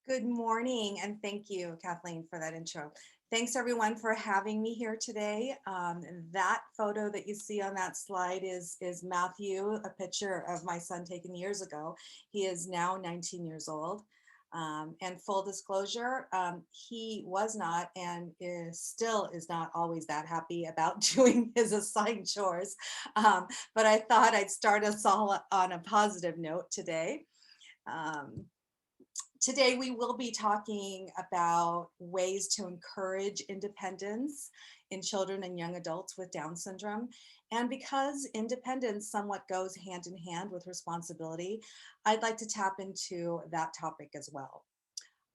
Good morning, and thank you, Kathleen, for that intro. Thanks everyone for having me here today. That photo that you see on that slide is Matthew, a picture of my son taken years ago. He is now 19 years old. And full disclosure, he was not and still is not always that happy about doing his assigned chores. But I thought I'd start us all on a positive note today. Um, Today, we will be talking about ways to encourage independence in children and young adults with Down syndrome. And because independence somewhat goes hand in hand with responsibility, I'd like to tap into that topic as well.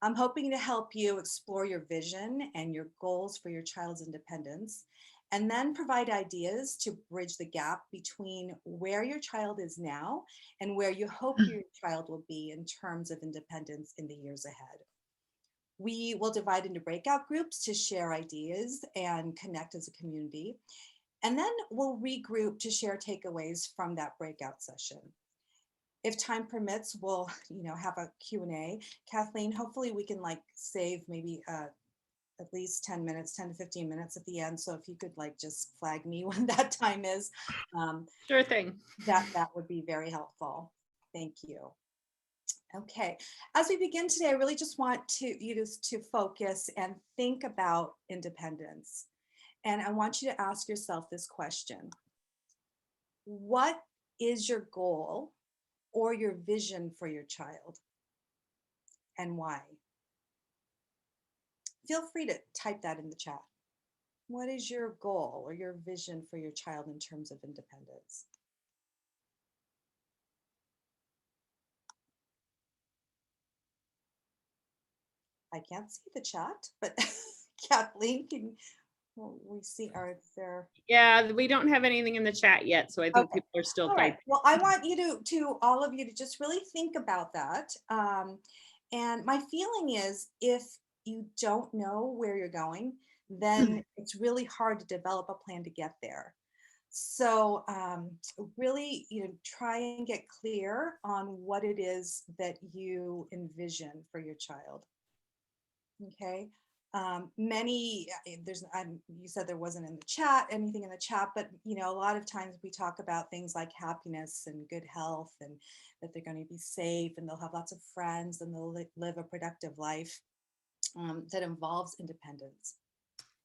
I'm hoping to help you explore your vision and your goals for your child's independence, and then provide ideas to bridge the gap between where your child is now and where you hope your child will be in terms of independence in the years ahead. We will divide into breakout groups to share ideas and connect as a community. And then we'll regroup to share takeaways from that breakout session. If time permits, we'll have a Q&A. Kathleen, hopefully we can save maybe at least 10 minutes, 10 to 15 minutes at the end. So if you could just flag me when that time is, Sure thing. that would be very helpful. Thank you. Okay, as we begin today, I really just want you to focus and think about independence. And I want you to ask yourself this question: what is your goal or your vision for your child, and why? Feel free to type that in the chat. What is your goal or your vision for your child in terms of independence? I can't see the chat, but Kathleen, we see, are there? Yeah, we don't have anything in the chat yet, so I think Okay. people are still All right. typing. Well, I want you to all of you to just really think about that. And my feeling is, if you don't know where you're going, then it's really hard to develop a plan to get there. So really, try and get clear on what it is that you envision for your child. Okay. Many you said there wasn't in the chat anything in the chat, but a lot of times we talk about things like happiness and good health, and that they're going to be safe and they'll have lots of friends and they'll live a productive life that involves independence.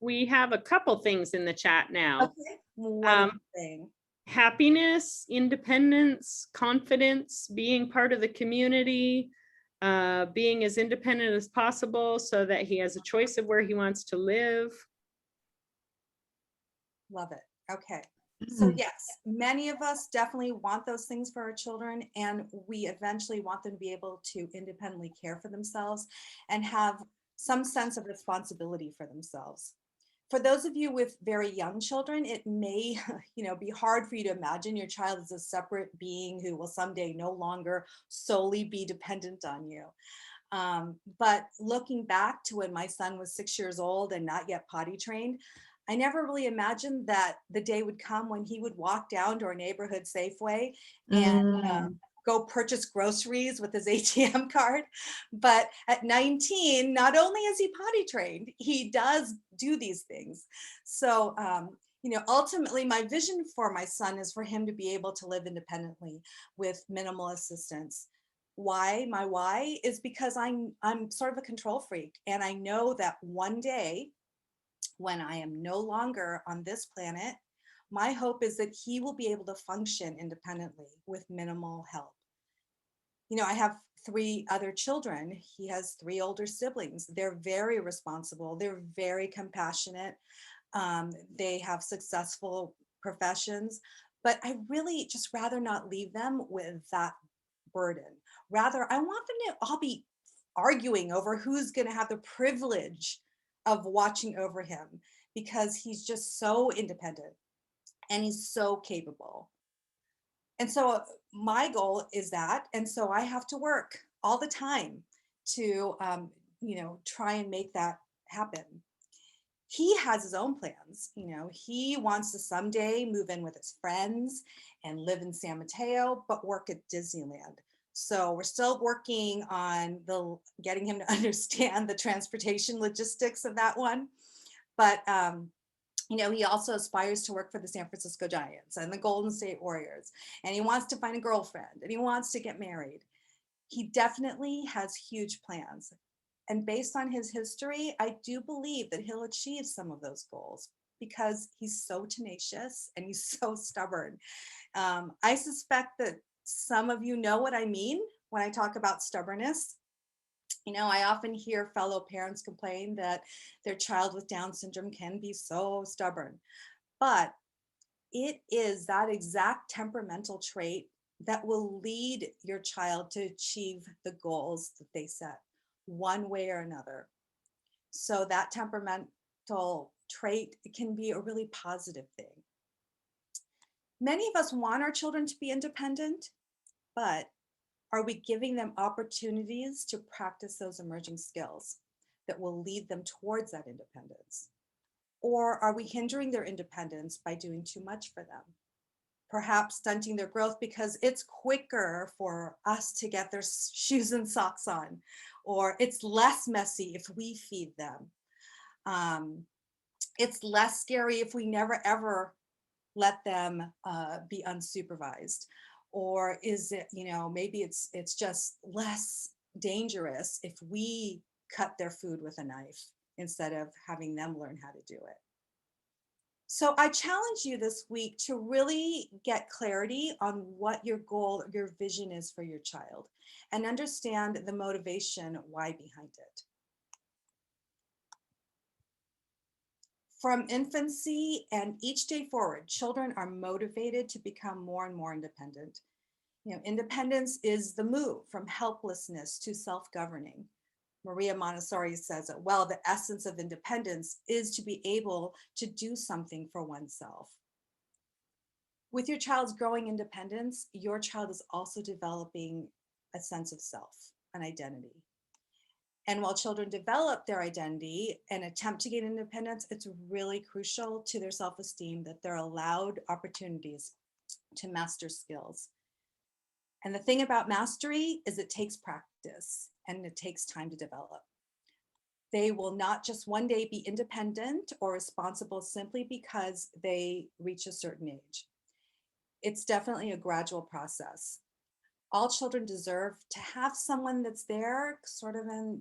We have a couple things in the chat now. Okay. What are you saying? Happiness, independence, confidence, being part of the community, being as independent as possible so that he has a choice of where he wants to live. Love it. Okay. So yes, many of us definitely want those things for our children, and we eventually want them to be able to independently care for themselves and have some sense of responsibility for themselves. For those of you with very young children, it may, be hard for you to imagine your child as a separate being who will someday no longer solely be dependent on you. But looking back to when my son was 6 years old and not yet potty trained, I never really imagined that the day would come when he would walk down to our neighborhood Safeway and go purchase groceries with his ATM card. But at 19, not only is he potty trained, he does do these things. So, ultimately, my vision for my son is for him to be able to live independently with minimal assistance. Why? My why is because I'm sort of a control freak, and I know that one day when I am no longer on this planet, my hope is that he will be able to function independently with minimal help. I have 3 other children. He has 3 older siblings. They're very responsible. They're very compassionate. They have successful professions, but I really just rather not leave them with that burden. Rather, I want them to all be arguing over who's going to have the privilege of watching over him, because he's just so independent and he's so capable. And so my goal is that, and so I have to work all the time to, try and make that happen. He has his own plans. He wants to someday move in with his friends and live in San Mateo, but work at Disneyland. So we're still working on getting him to understand the transportation logistics of that one. But he also aspires to work for the San Francisco Giants and the Golden State Warriors, and he wants to find a girlfriend, and he wants to get married. He definitely has huge plans. And based on his history, I do believe that he'll achieve some of those goals because he's so tenacious and he's so stubborn. I suspect that some of you know what I mean when I talk about stubbornness. I often hear fellow parents complain that their child with Down syndrome can be so stubborn, but it is that exact temperamental trait that will lead your child to achieve the goals that they set one way or another. So that temperamental trait can be a really positive thing. Many of us want our children to be independent, but are we giving them opportunities to practice those emerging skills that will lead them towards that independence? Or are we hindering their independence by doing too much for them? Perhaps stunting their growth because it's quicker for us to get their shoes and socks on, or it's less messy if we feed them. It's less scary if we never ever let them be unsupervised. Or is it, maybe it's just less dangerous if we cut their food with a knife instead of having them learn how to do it. So I challenge you this week to really get clarity on what your goal, your vision is for your child, and understand the motivation why behind it. From infancy and each day forward, children are motivated to become more and more independent. Independence is the move from helplessness to self-governing. Maria Montessori says that, well, the essence of independence is to be able to do something for oneself. With your child's growing independence, your child is also developing a sense of self, an identity. And while children develop their identity and attempt to gain independence, it's really crucial to their self-esteem that they're allowed opportunities to master skills. And the thing about mastery is it takes practice and it takes time to develop. They will not just one day be independent or responsible simply because they reach a certain age. It's definitely a gradual process. All children deserve to have someone that's there sort of in,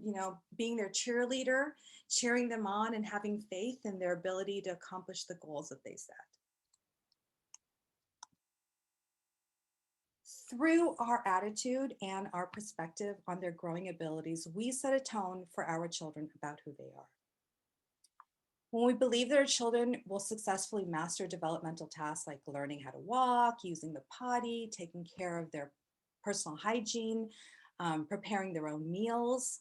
being their cheerleader, cheering them on and having faith in their ability to accomplish the goals that they set. Through our attitude and our perspective on their growing abilities, we set a tone for our children about who they are. When we believe that our children will successfully master developmental tasks like learning how to walk, using the potty, taking care of their personal hygiene, preparing their own meals,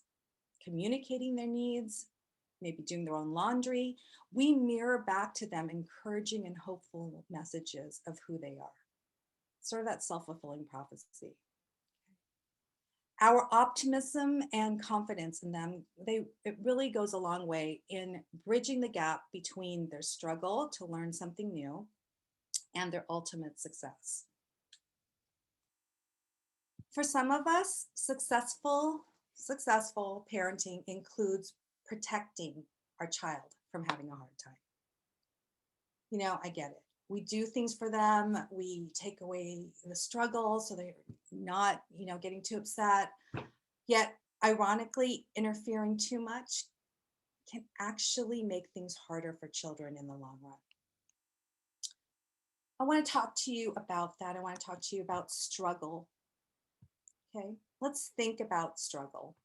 communicating their needs, maybe doing their own laundry, we mirror back to them encouraging and hopeful messages of who they are. Sort of that self-fulfilling prophecy. Our optimism and confidence in them, it really goes a long way in bridging the gap between their struggle to learn something new and their ultimate success. For some of us, successful parenting includes protecting our child from having a hard time. I get it. We do things for them. We take away the struggle so they're not, getting too upset. Yet, ironically, interfering too much can actually make things harder for children in the long run. I want to talk to you about that. I want to talk to you about struggle. Okay, let's think about struggle.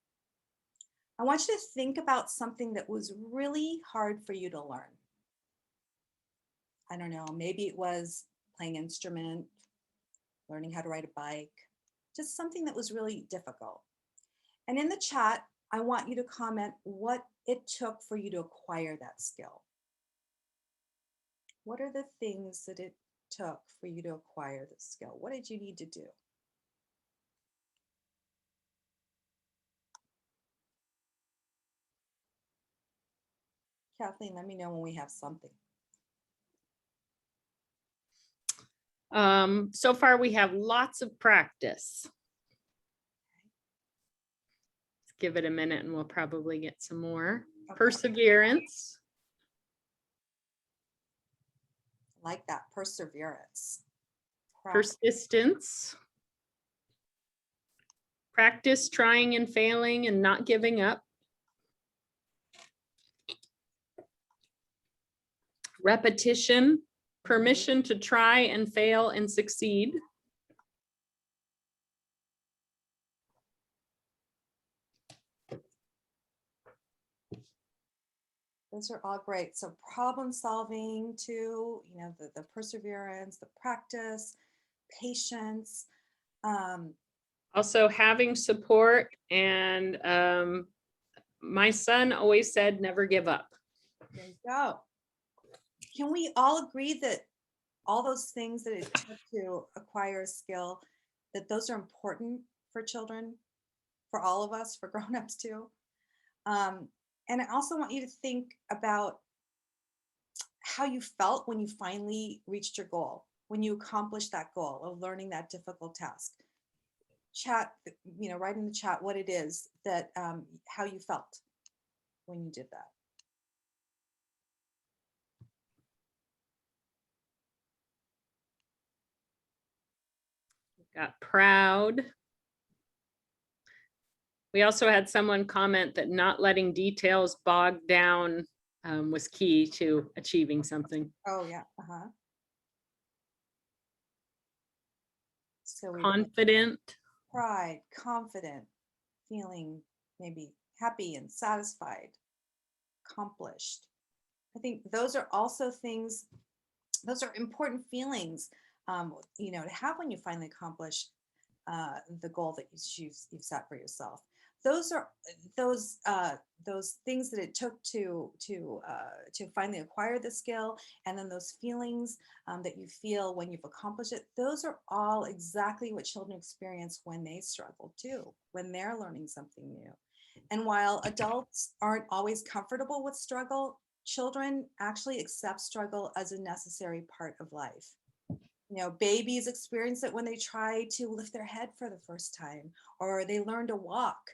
I want you to think about something that was really hard for you to learn. I don't know, maybe it was playing an instrument, learning how to ride a bike, just something that was really difficult. And in the chat, I want you to comment what it took for you to acquire that skill. What are the things that it took for you to acquire the skill? What did you need to do? Kathleen, let me know when we have something. So far we have lots of practice. give it a minute and we'll probably get some more. Okay. Perseverance. Like that, perseverance. Persistence. Practice trying and failing and not giving up. Repetition. Permission to try and fail and succeed. Those are all great. So problem solving too, you know, the perseverance, the practice, patience. Also having support, and my son always said, never give up. There you go. Can we all agree that all those things that it took to acquire a skill, that those are important for children, for all of us, for grown-ups too? And I also want you to think about how you felt when you finally reached your goal, when you accomplished that goal of learning that difficult task. Chat, you know, write in the chat what it is that, how you felt when you did that. Got proud. We also had someone comment that not letting details bog down was key to achieving something. Oh yeah, uh-huh. So we Confident. pride, confident, feeling maybe happy and satisfied, accomplished. I think those are also things, those are important feelings, you know, to have when you finally accomplish the goal that you've set for yourself. Those are those things that it took to finally acquire the skill, and then those feelings that you feel when you've accomplished it. Those are all exactly what children experience when they struggle too, when they're learning something new. And while adults aren't always comfortable with struggle, children actually accept struggle as a necessary part of life. You know, babies experience it when they try to lift their head for the first time, or they learn to walk,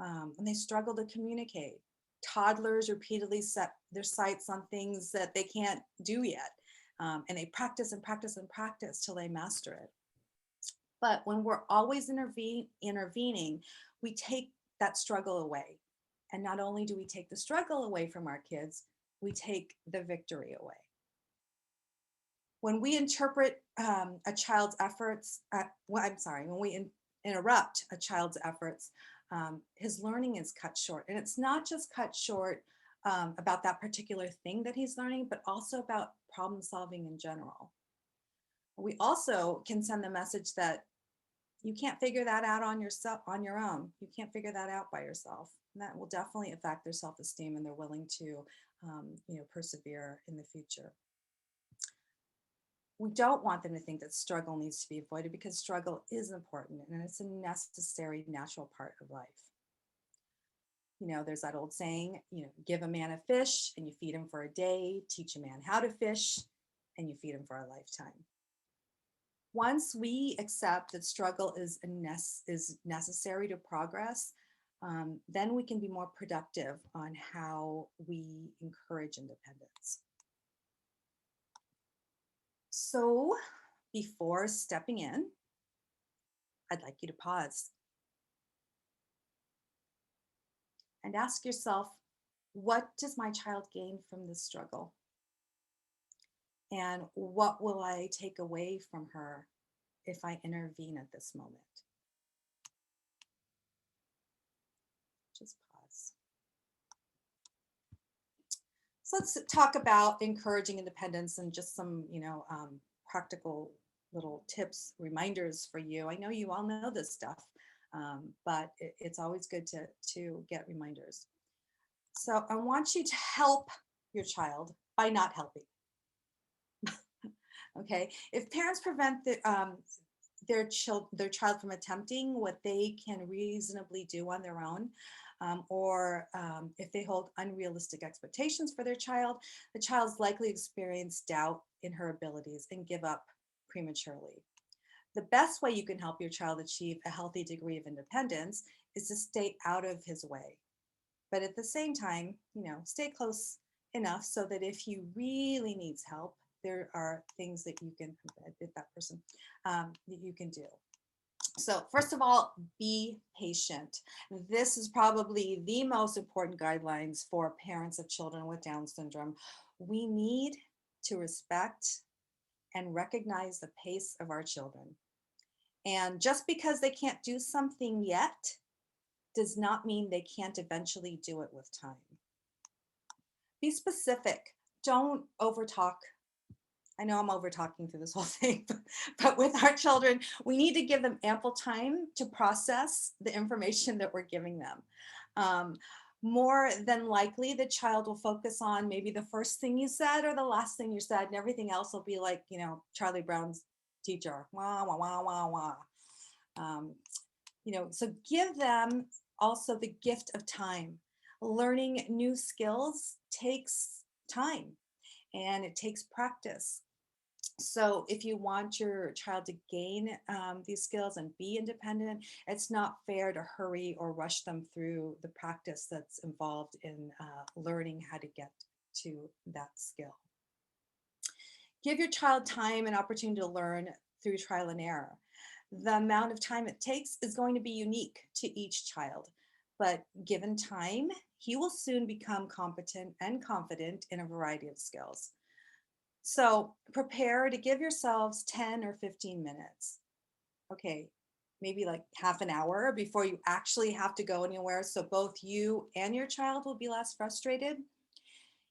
and they struggle to communicate. Toddlers repeatedly set their sights on things that they can't do yet, and they practice and practice and practice till they master it. But when we're always intervening, we take that struggle away. And not only do we take the struggle away from our kids, we take the victory away. When we interpret a child's efforts, when we interrupt a child's efforts, his learning is cut short. And it's not just cut short about that particular thing that he's learning, but also about problem solving in general. We also can send the message that you can't figure that out on your own. You can't figure that out by yourself. And that will definitely affect their self-esteem, and they're willing to, you know, persevere in the future. We don't want them to think that struggle needs to be avoided, because struggle is important and it's a necessary, natural part of life. You know, there's that old saying, you know, give a man a fish and you feed him for a day, teach a man how to fish and you feed him for a lifetime. Once we accept that struggle is necessary to progress, then we can be more productive on how we encourage independence. So before stepping in, I'd like you to pause and ask yourself, what does my child gain from this struggle? And what will I take away from her if I intervene at this moment? Just pause. So let's talk about encouraging independence and just some, you know, practical little tips, reminders for you. I know you all know this stuff, but it's always good to get reminders. So I want you to help your child by not helping. Okay, if parents prevent their child from attempting what they can reasonably do on their own, or if they hold unrealistic expectations for their child, the child's likely experience doubt in her abilities and give up prematurely. The best way you can help your child achieve a healthy degree of independence is to stay out of his way. But at the same time, stay close enough so that if he really needs help, there are things that you can, that person, that you can do. So first of all, be patient. This is probably the most important guidelines for parents of children with Down syndrome. We need to respect and recognize the pace of our children. And just because they can't do something yet does not mean they can't eventually do it with time. Be specific. Don't overtalk. I know I'm over talking through this whole thing, but with our children, we need to give them ample time to process the information that we're giving them. More than likely, the child will focus on maybe the first thing you said or the last thing you said, and everything else will be like, Charlie Brown's teacher, wah, wah, wah, wah, wah. So give them also the gift of time. Learning new skills takes time and it takes practice. So if you want your child to gain these skills and be independent, it's not fair to hurry or rush them through the practice that's involved in learning how to get to that skill. Give your child time and opportunity to learn through trial and error. The amount of time it takes is going to be unique to each child, but given time, he will soon become competent and confident in a variety of skills. So prepare to give yourselves 10 or 15 minutes. Okay, maybe like half an hour before you actually have to go anywhere. So both you and your child will be less frustrated.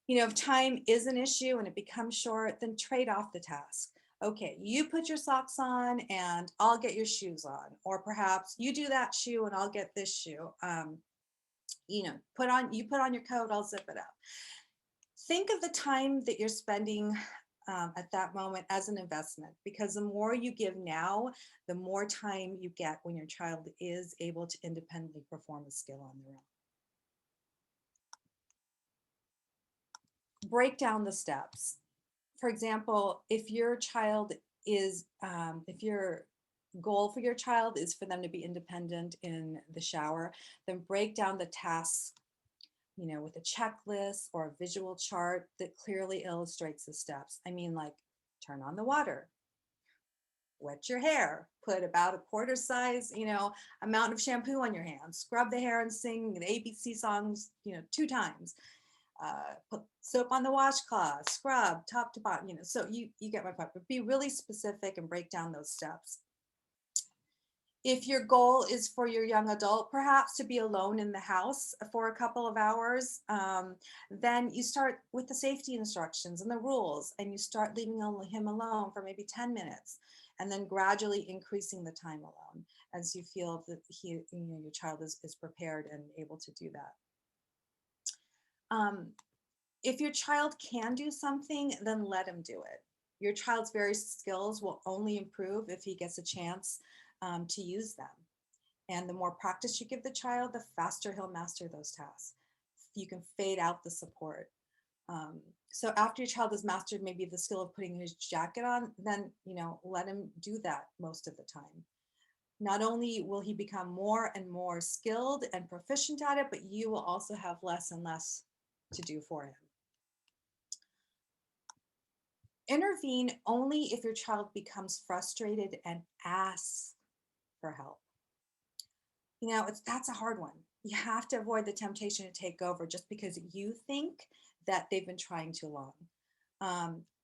If time is an issue and it becomes short, then trade off the task. Okay, you put your socks on and I'll get your shoes on. Or perhaps you do that shoe and I'll get this shoe. Put on your coat, I'll zip it up. Think of the time that you're spending at that moment as an investment, because the more you give now, the more time you get when your child is able to independently perform a skill on their own. Break down the steps. For example, if your goal for your child is for them to be independent in the shower, then break down the tasks with a checklist or a visual chart that clearly illustrates the steps. I mean, like turn on the water, wet your hair, put about a quarter size, amount of shampoo on your hands, scrub the hair and sing the ABC songs, 2 times. Put soap on the washcloth, scrub top to bottom, so you get my point, but be really specific and break down those steps. If your goal is for your young adult, perhaps to be alone in the house for a couple of hours, then you start with the safety instructions and the rules, and you start leaving him alone for maybe 10 minutes, and then gradually increasing the time alone as you feel that your child is prepared and able to do that. If your child can do something, then let him do it. Your child's various skills will only improve if he gets a chance to use them. And the more practice you give the child, the faster he'll master those tasks. You can fade out the support. So after your child has mastered maybe the skill of putting his jacket on, then let him do that most of the time. Not only will he become more and more skilled and proficient at it, but you will also have less and less to do for him. Intervene only if your child becomes frustrated and asks for help. That's a hard one. You have to avoid the temptation to take over just because you think that they've been trying too long.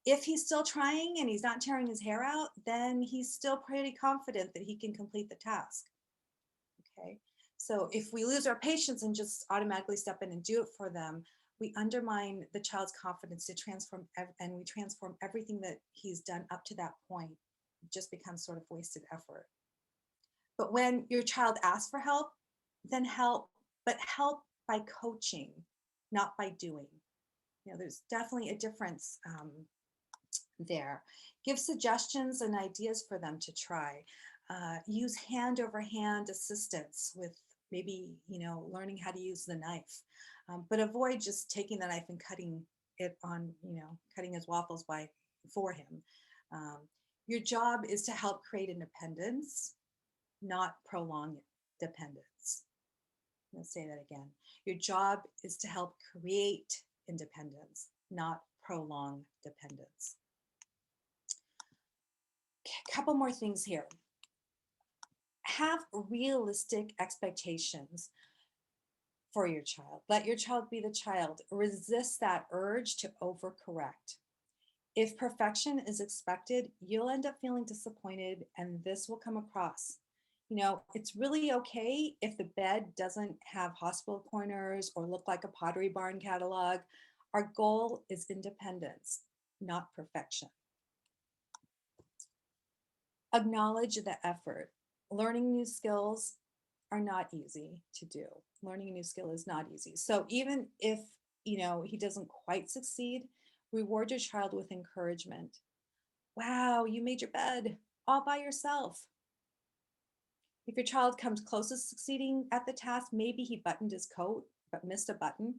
If he's still trying and he's not tearing his hair out, then he's still pretty confident that he can complete the task. Okay. So if we lose our patience and just automatically step in and do it for them, we undermine the child's confidence to transform, and we transform everything that he's done up to that point. It just becomes sort of wasted effort. But when your child asks for help, then help, but help by coaching, not by doing. There's definitely a difference there. Give suggestions and ideas for them to try. Use hand-over-hand assistance with maybe, learning how to use the knife. But avoid just taking the knife and cutting it on, cutting his waffles for him. Your job is to help create independence, not prolong dependence. Let's say that again. Your job is to help create independence, not prolong dependence. A couple more things here. Have realistic expectations for your child. Let your child be the child. Resist that urge to overcorrect. If perfection is expected, you'll end up feeling disappointed, and this will come across. It's really okay if the bed doesn't have hospital corners or look like a Pottery Barn catalog. Our goal is independence, not perfection. Acknowledge the effort. Learning new skills are not easy to do. Learning a new skill is not easy. So even if, he doesn't quite succeed, reward your child with encouragement. Wow, you made your bed all by yourself. If your child comes close to succeeding at the task, maybe he buttoned his coat but missed a button,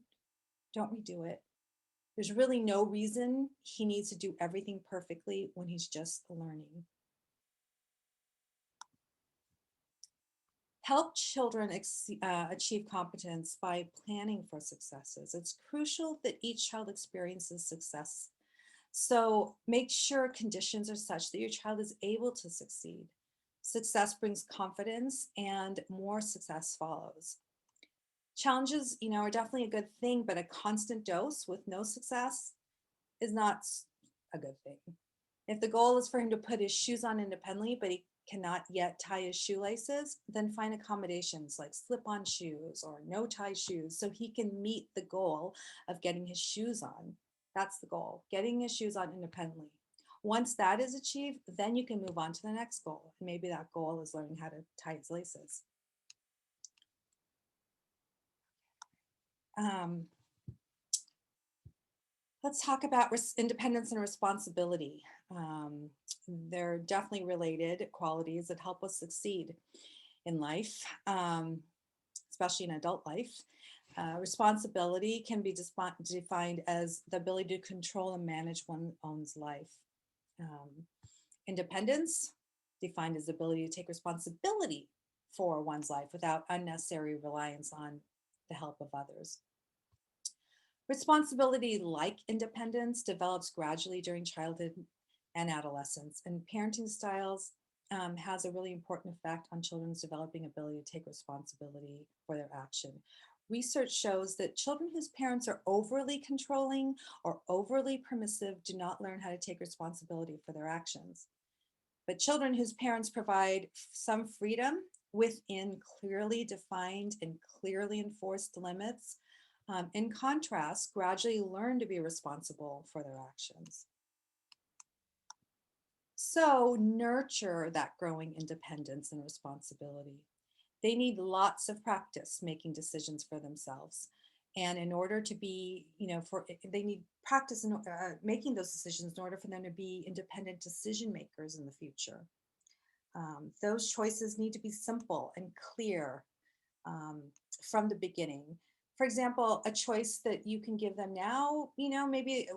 don't redo it. There's really no reason he needs to do everything perfectly when he's just learning. Help children achieve competence by planning for successes. It's crucial that each child experiences success. So make sure conditions are such that your child is able to succeed. Success brings confidence and more success follows. Challenges, are definitely a good thing, but a constant dose with no success is not a good thing. If the goal is for him to put his shoes on independently, but he cannot yet tie his shoelaces, then find accommodations like slip-on shoes or no-tie shoes so he can meet the goal of getting his shoes on. That's the goal, getting his shoes on independently. Once that is achieved, then you can move on to the next goal. Maybe that goal is learning how to tie his laces. Let's talk about independence and responsibility. They're definitely related qualities that help us succeed in life, especially in adult life. Responsibility can be defined as the ability to control and manage one's own life. Independence, defined as the ability to take responsibility for one's life without unnecessary reliance on the help of others. Responsibility, like independence, develops gradually during childhood and adolescence, and parenting styles has a really important effect on children's developing ability to take responsibility for their action. Research shows that children whose parents are overly controlling or overly permissive do not learn how to take responsibility for their actions. But children whose parents provide some freedom within clearly defined and clearly enforced limits, in contrast, gradually learn to be responsible for their actions. So nurture that growing independence and responsibility. They need lots of practice making decisions for themselves. And in order to be, they need practice in making those decisions in order for them to be independent decision makers in the future. Those choices need to be simple and clear from the beginning. For example, a choice that you can give them now, maybe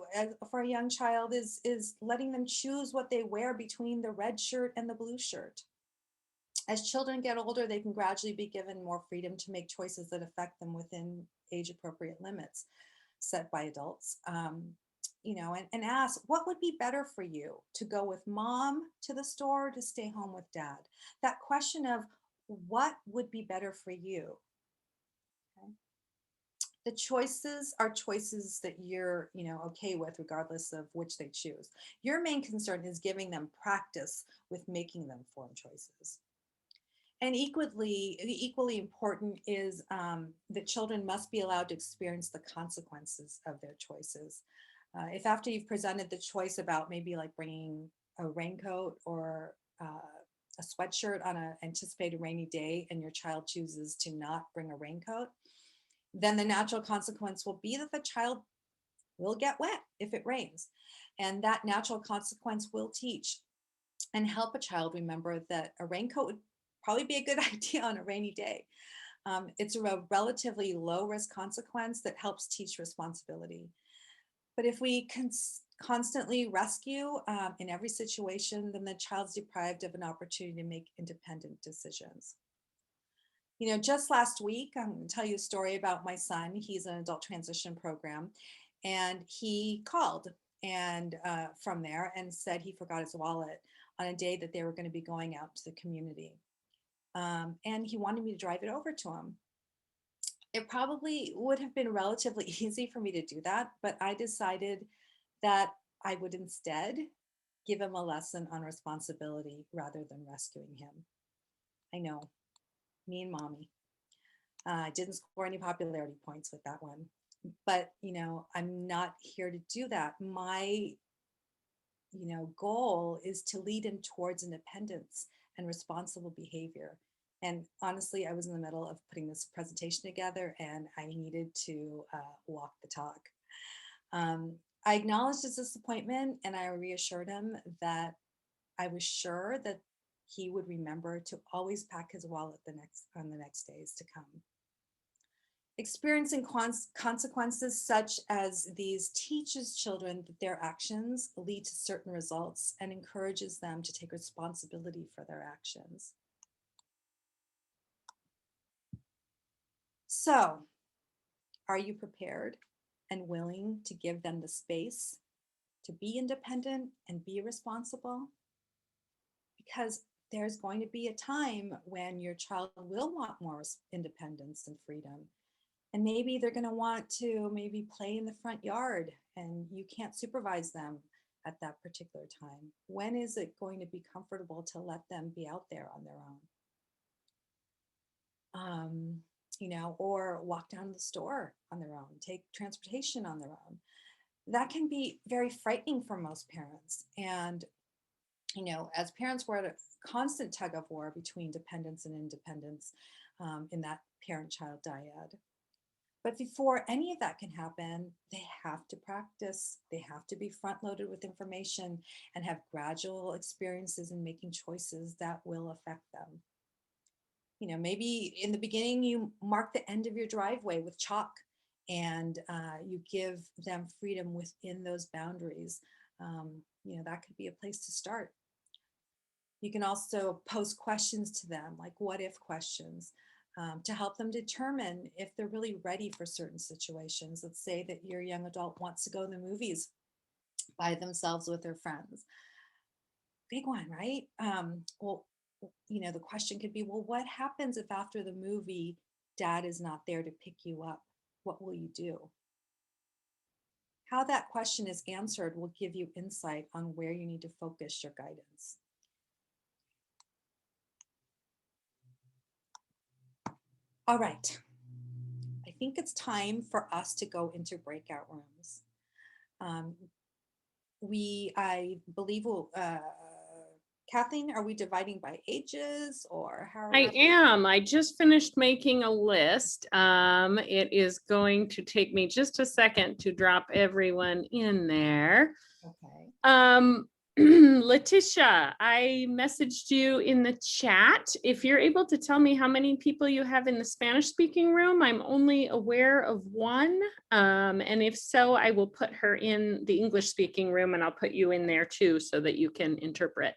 for a young child is letting them choose what they wear between the red shirt and the blue shirt. As children get older, they can gradually be given more freedom to make choices that affect them within age-appropriate limits set by adults. And ask, what would be better for you, to go with mom to the store or to stay home with dad? That question of what would be better for you. Okay. The choices are choices that you're, okay with, regardless of which they choose. Your main concern is giving them practice with making them form choices. And equally important is that children must be allowed to experience the consequences of their choices. If after you've presented the choice about maybe like bringing a raincoat or a sweatshirt on an anticipated rainy day, and your child chooses to not bring a raincoat, then the natural consequence will be that the child will get wet if it rains. And that natural consequence will teach and help a child remember that a raincoat would probably be a good idea on a rainy day. It's a relatively low risk consequence that helps teach responsibility. But if we constantly rescue in every situation, then the child's deprived of an opportunity to make independent decisions. You know, just last week, I'm going to tell you a story about my son. He's in an adult transition program, and he called and from there and said he forgot his wallet on a day that they were going to be going out to the community. And he wanted me to drive it over to him. It probably would have been relatively easy for me to do that, but I decided that I would instead give him a lesson on responsibility rather than rescuing him. I know, me and mommy. Didn't score any popularity points with that one. But, you know, I'm not here to do that. My, you know, goal is to lead him towards independence and responsible behavior. And honestly, I was in the middle of putting this presentation together and I needed to walk the talk. I acknowledged his disappointment and I reassured him that I was sure that he would remember to always pack his wallet on the next days to come. Experiencing consequences such as these teaches children that their actions lead to certain results and encourages them to take responsibility for their actions. So, are you prepared and willing to give them the space to be independent and be responsible? Because there's going to be a time when your child will want more independence and freedom. And maybe they're going to want to maybe play in the front yard and you can't supervise them at that particular time. When is it going to be comfortable to let them be out there on their own? You know, or walk down to the store on their own, take transportation on their own. That can be very frightening for most parents. And, you know, as parents, we're at a constant tug of war between dependence and independence in that parent-child dyad. But before any of that can happen, they have to practice. They have to be front loaded with information and have gradual experiences in making choices that will affect them. You know, maybe in the beginning, you mark the end of your driveway with chalk and you give them freedom within those boundaries. You know, that could be a place to start. You can also pose questions to them, like what if questions. To help them determine if they're really ready for certain situations. Let's say that your young adult wants to go to the movies by themselves with their friends. Big one, right? Well, you know, the question could be, well, what happens if after the movie, dad is not there to pick you up? What will you do? How that question is answered will give you insight on where you need to focus your guidance. All right. I think it's time for us to go into breakout rooms. I believe Kathleen, are we dividing by ages or how are I we? am. I just finished making a list. It is going to take me just a second to drop everyone in there. Okay. Letitia, I messaged you in the chat. If you're able to tell me how many people you have in the Spanish speaking room, I'm only aware of one. And if so, I will put her in the English speaking room and I'll put you in there too so that you can interpret.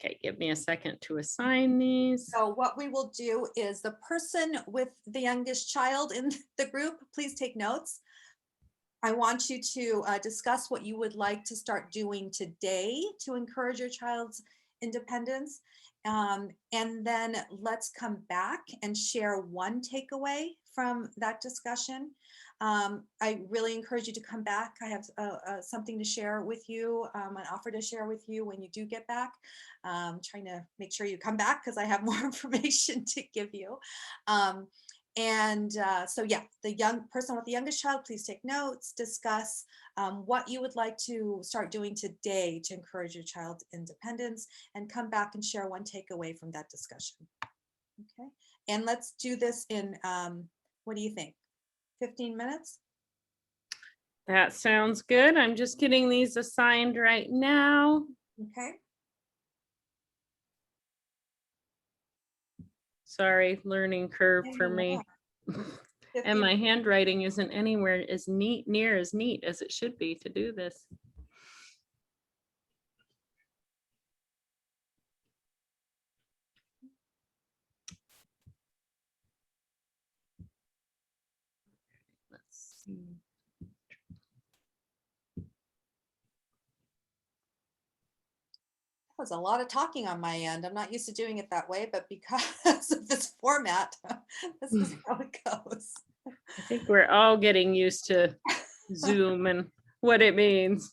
Okay, give me a second to assign these. So what we will do is the person with the youngest child in the group, please take notes. I want you to discuss what you would like to start doing today to encourage your child's independence. And then let's come back and share one takeaway from that discussion. I really encourage you to come back. I have something to share with you, an offer to share with you when you do get back. Trying to make sure you come back because I have more information to give you. So yeah, the young person with the youngest child, please take notes, discuss what you would like to start doing today to encourage your child's independence, and come back and share one takeaway from that discussion. Okay, and let's do this in, what do you think? 15 minutes? That sounds good. I'm just getting these assigned right now. Okay. Sorry, learning curve for me. And my handwriting isn't anywhere as near as neat as it should be to do this. Let's see. That was a lot of talking on my end. I'm not used to doing it that way, but because of this format, this is how it goes. I think we're all getting used to Zoom and what it means.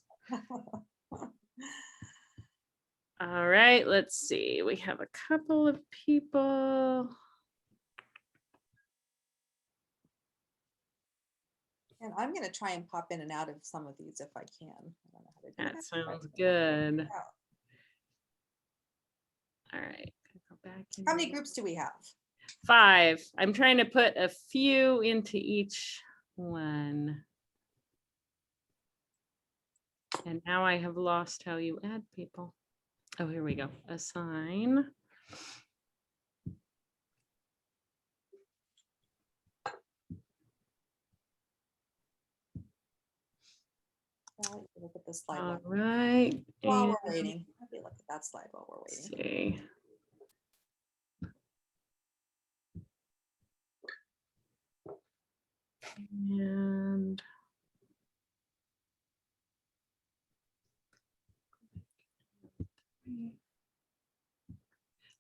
All right, let's see. We have a couple of people. And I'm going to try and pop in and out of some of these if I can. I don't know how to do That sounds good. Yeah. All right. Go back How many groups do we have? 5. I'm trying to put a few into each one. And now I have lost how you add people. Oh, here we go. Assign. Look at this slide. All right. While we're waiting. Let me look at that slide while we're waiting. See. And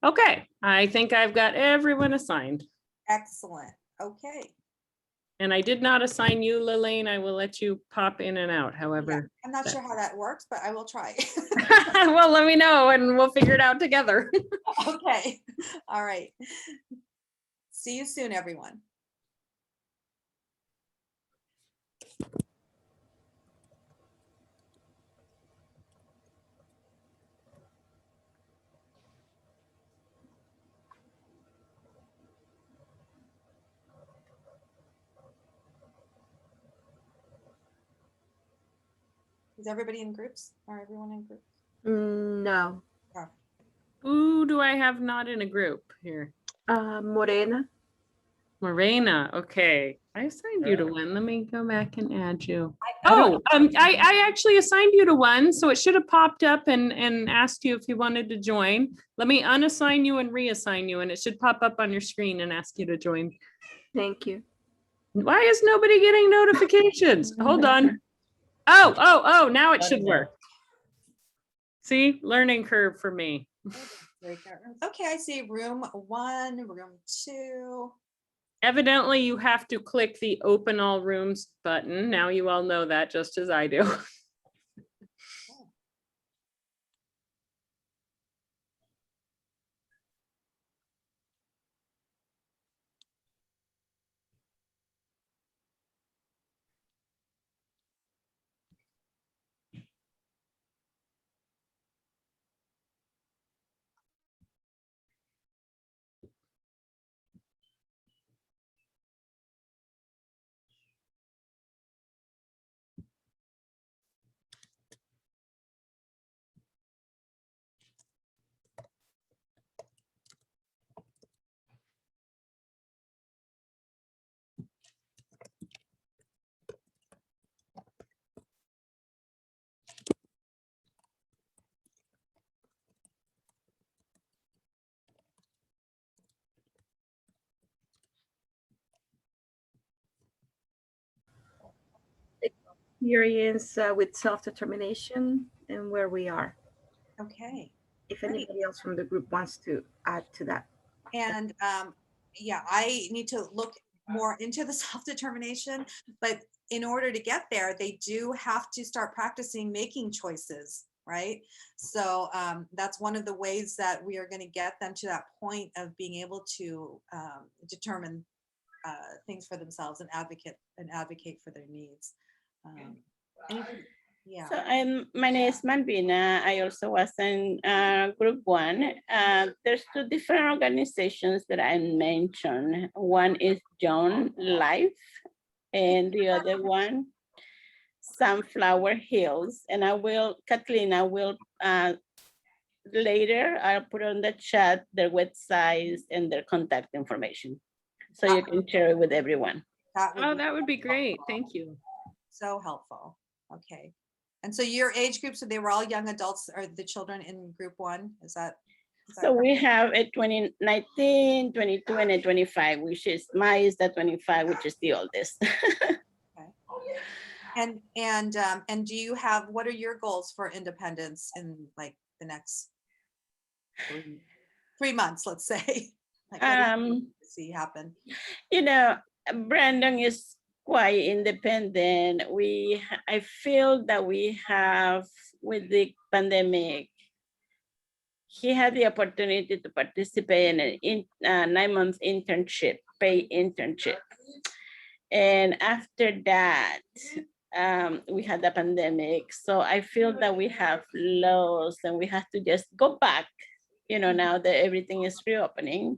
okay, I think I've got everyone assigned. Excellent. Okay. And I did not assign you, Lalaine. I will let you pop in and out, however. Yeah, I'm not sure how that works, but I will try. Well, let me know and we'll figure it out together. Okay. All right. See you soon, everyone. Is everybody in groups? Are everyone in groups? No. Oh. Who do I have not in a group here? Morena. Morena. Okay. I assigned you to one. Let me go back and add you. don't- I actually assigned you to one, so it should have popped up and asked you if you wanted to join. Let me unassign you and reassign you, and it should pop up on your screen and ask you to join. Thank you. Why is nobody getting notifications? Hold on. Oh, now it should work. See, learning curve for me. Okay, I see room 1, room 2. Evidently, you have to click the open all rooms button. Now you all know that just as I do. Experience with self-determination and where we are. Okay. If Great. anybody else from the group wants to add to that. And yeah, I need to look more into the self-determination, but in order to get there, they do have to start practicing making choices, right? So that's one of the ways that we are going to get them to that point of being able to determine things for themselves and advocate for their needs. Yeah. So my name is Malvina. I also was in group 1. There's 2 different organizations that I mentioned. One is Young Life and the other one, Sunflower Hills. And Kathleen, I will later, I'll put on the chat their websites and their contact information. So you can share it with everyone. That would Oh, be that would be great. Thank you. so helpful. Okay. And so your age group, so they were all young adults, or the children in group one? Is that So right? we have a 19, 22, and a 25, which is is the 25, which is the oldest. And do you have, what are your goals for independence in like the next 3 months, let's say? Like, what do you see happen? You know, Brandon is quite independent. I feel that we have, with the pandemic, he had the opportunity to participate in a 9-month internship, paid internship. And after that, we had the pandemic. So I feel that we have lost and we have to just go back, now that everything is reopening.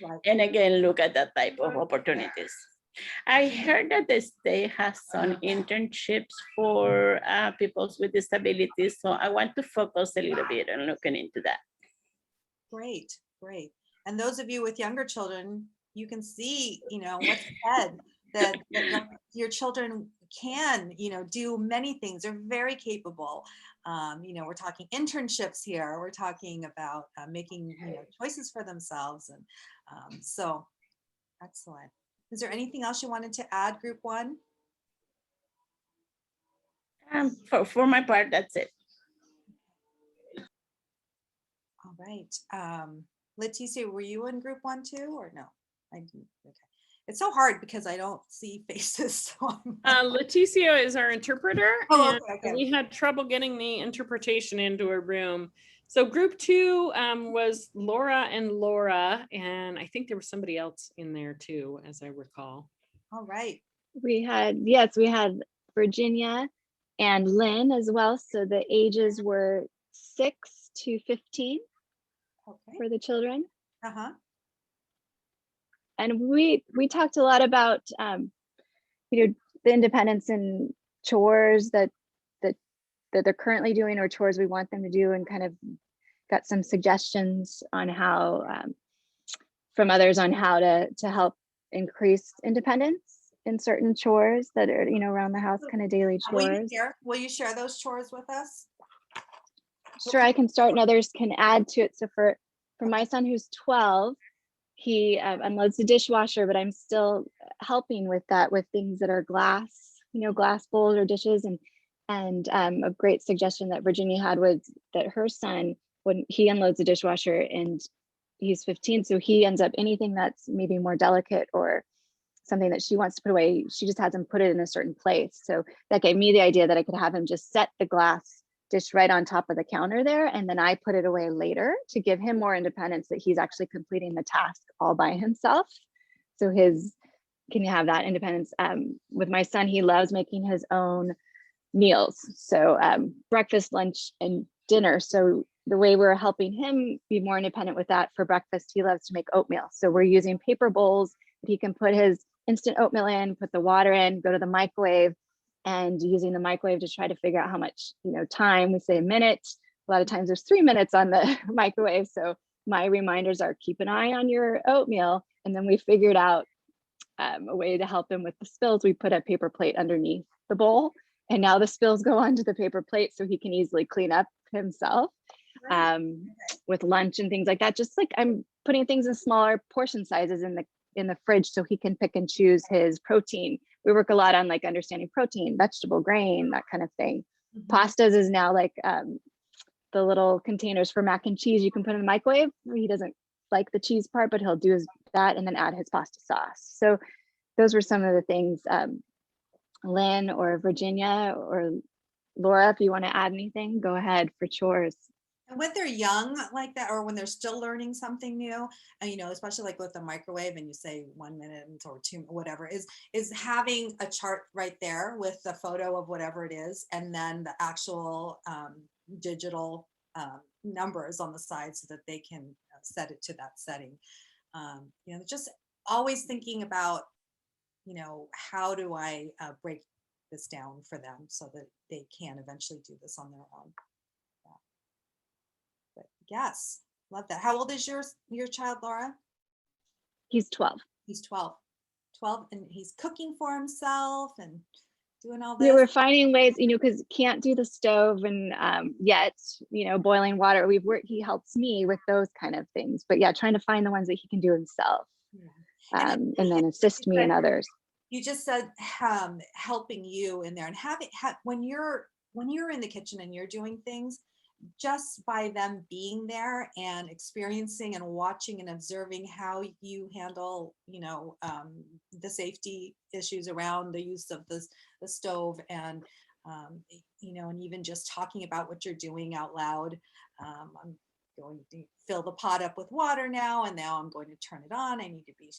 Right. And again, look at that type of opportunities. I heard that the state has some internships for people with disabilities. So I want to focus a little bit on looking into that. Great, great. And those of you with younger children, you can see, what's ahead, that your children can, do many things. They're very capable. We're talking internships here. We're talking about making, choices for themselves. And so excellent. Is there anything else you wanted to add, group one? For my part, that's it. All right. Leticia, were you in group one too, or no? I didn't. Okay. It's so hard because I don't see faces. So Leticia is our interpreter. Oh, and okay. We had trouble getting the interpretation into a room. So group two was Laura and Laura, and I think there was somebody else in there too, as I recall. All right. We had Virginia and Lynn as well. So the ages were 6 to 15 for the children. Uh-huh. And we talked a lot about the independence and chores that they're currently doing, or chores we want them to do, and kind of got some suggestions on how from others on how to help increase independence in certain chores that are around the house, kind of daily chores. Will you share those chores with us? Sure, I can start and others can add to it. So for my son who's 12, he unloads the dishwasher, but I'm still helping with that, with things that are glass, glass bowls or dishes. And a great suggestion that Virginia had was that her son, when he unloads the dishwasher, and he's 15, so he ends up, anything that's maybe more delicate or something that she wants to put away, she just has him put it in a certain place. So that gave me the idea that I could have him just set the glass dish right on top of the counter there, and then I put it away later to give him more independence, that he's actually completing the task all by himself. So can you have that independence? With my son, he loves making his own meals. So breakfast, lunch, and dinner. So the way we're helping him be more independent with that, for breakfast, he loves to make oatmeal. So we're using paper bowls that he can put his instant oatmeal in, put the water in, go to the microwave, and using the microwave to try to figure out how much time. We say a minute. A lot of times there's 3 minutes on the microwave. So my reminders are, keep an eye on your oatmeal. And then we figured out a way to help him with the spills. We put a paper plate underneath the bowl, and now the spills go onto the paper plate so he can easily clean up himself. With lunch and things like that. Just like I'm putting things in smaller portion sizes in the fridge so he can pick and choose his protein. We work a lot on like understanding protein, vegetable, grain, that kind of thing. Pastas is now like the little containers for mac and cheese you can put in the microwave. He doesn't like the cheese part, but he'll do that and then add his pasta sauce. So those were some of the things. Lynn or Virginia or Laura, if you want to add anything, go ahead for chores. And when they're young like that, or when they're still learning something new, and especially like with the microwave, and you say 1 minute or 2, whatever, is having a chart right there with the photo of whatever it is, and then the actual digital numbers on the side so that they can set it to that setting. Just always thinking about, how do I break this down for them so that they can eventually do this on their own. But yes, love that. How old is your child, Laura? He's 12. He's 12. 12 and he's cooking for himself and doing all Yeah, we're this. finding ways, because can't do the stove and yet, boiling water. We've worked, he helps me with those kind of things. But yeah, trying to find the ones that he can do himself, Yeah. and then assist me in others. You just said helping you in there, and when you're in the kitchen and you're doing things, just by them being there and experiencing and watching and observing how you handle, the safety issues around the use of the stove, and and even just talking about what you're doing out loud. I'm going to fill the pot up with water now, and now I'm going to turn it on. I need to be,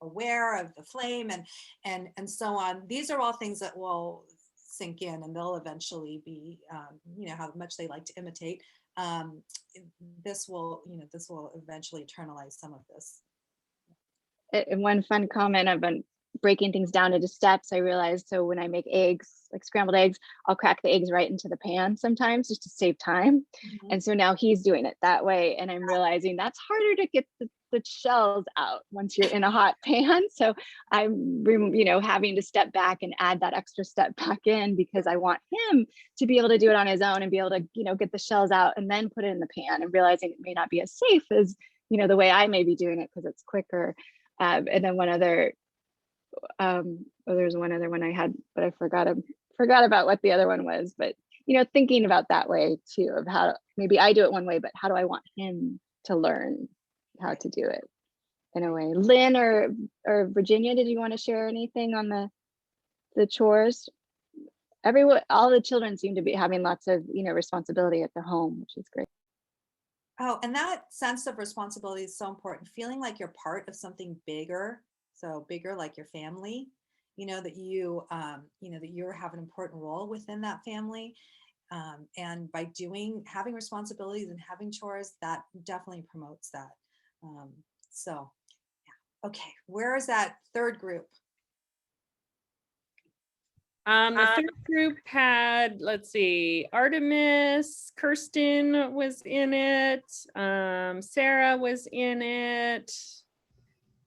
aware of the flame and so on. These are all things that will sink in, and they'll eventually be, how much they like to imitate. This will eventually internalize some of this. And one fun comment, I've been breaking things down into steps. I realized, so when I make eggs, like scrambled eggs, I'll crack the eggs right into the pan sometimes just to save time. Mhm. And so now he's doing it that way. And I'm realizing that's harder to get the shells out once you're in a hot pan. So I'm, having to step back and add that extra step back in, because I want him to be able to do it on his own and be able to, get the shells out and then put it in the pan, and realizing it may not be as safe as, the way I may be doing it, because it's quicker. And then one other, there's one other one I had, but I forgot about what the other one was. But thinking about that way too, of how maybe I do it one way, but how do I want him to learn how to do it in a way? Lynn or Virginia, did you want to share anything on the chores? All the children seem to be having lots of responsibility at the home, which is great. Oh, and that sense of responsibility is so important. Feeling like you're part of something bigger, so bigger like your family, that you have an important role within that family. And by having responsibilities and having chores, that definitely promotes that. So, yeah. Okay, where is that third group? The third group had, let's see, Artemis, Kirsten was in it, Sarah was in it.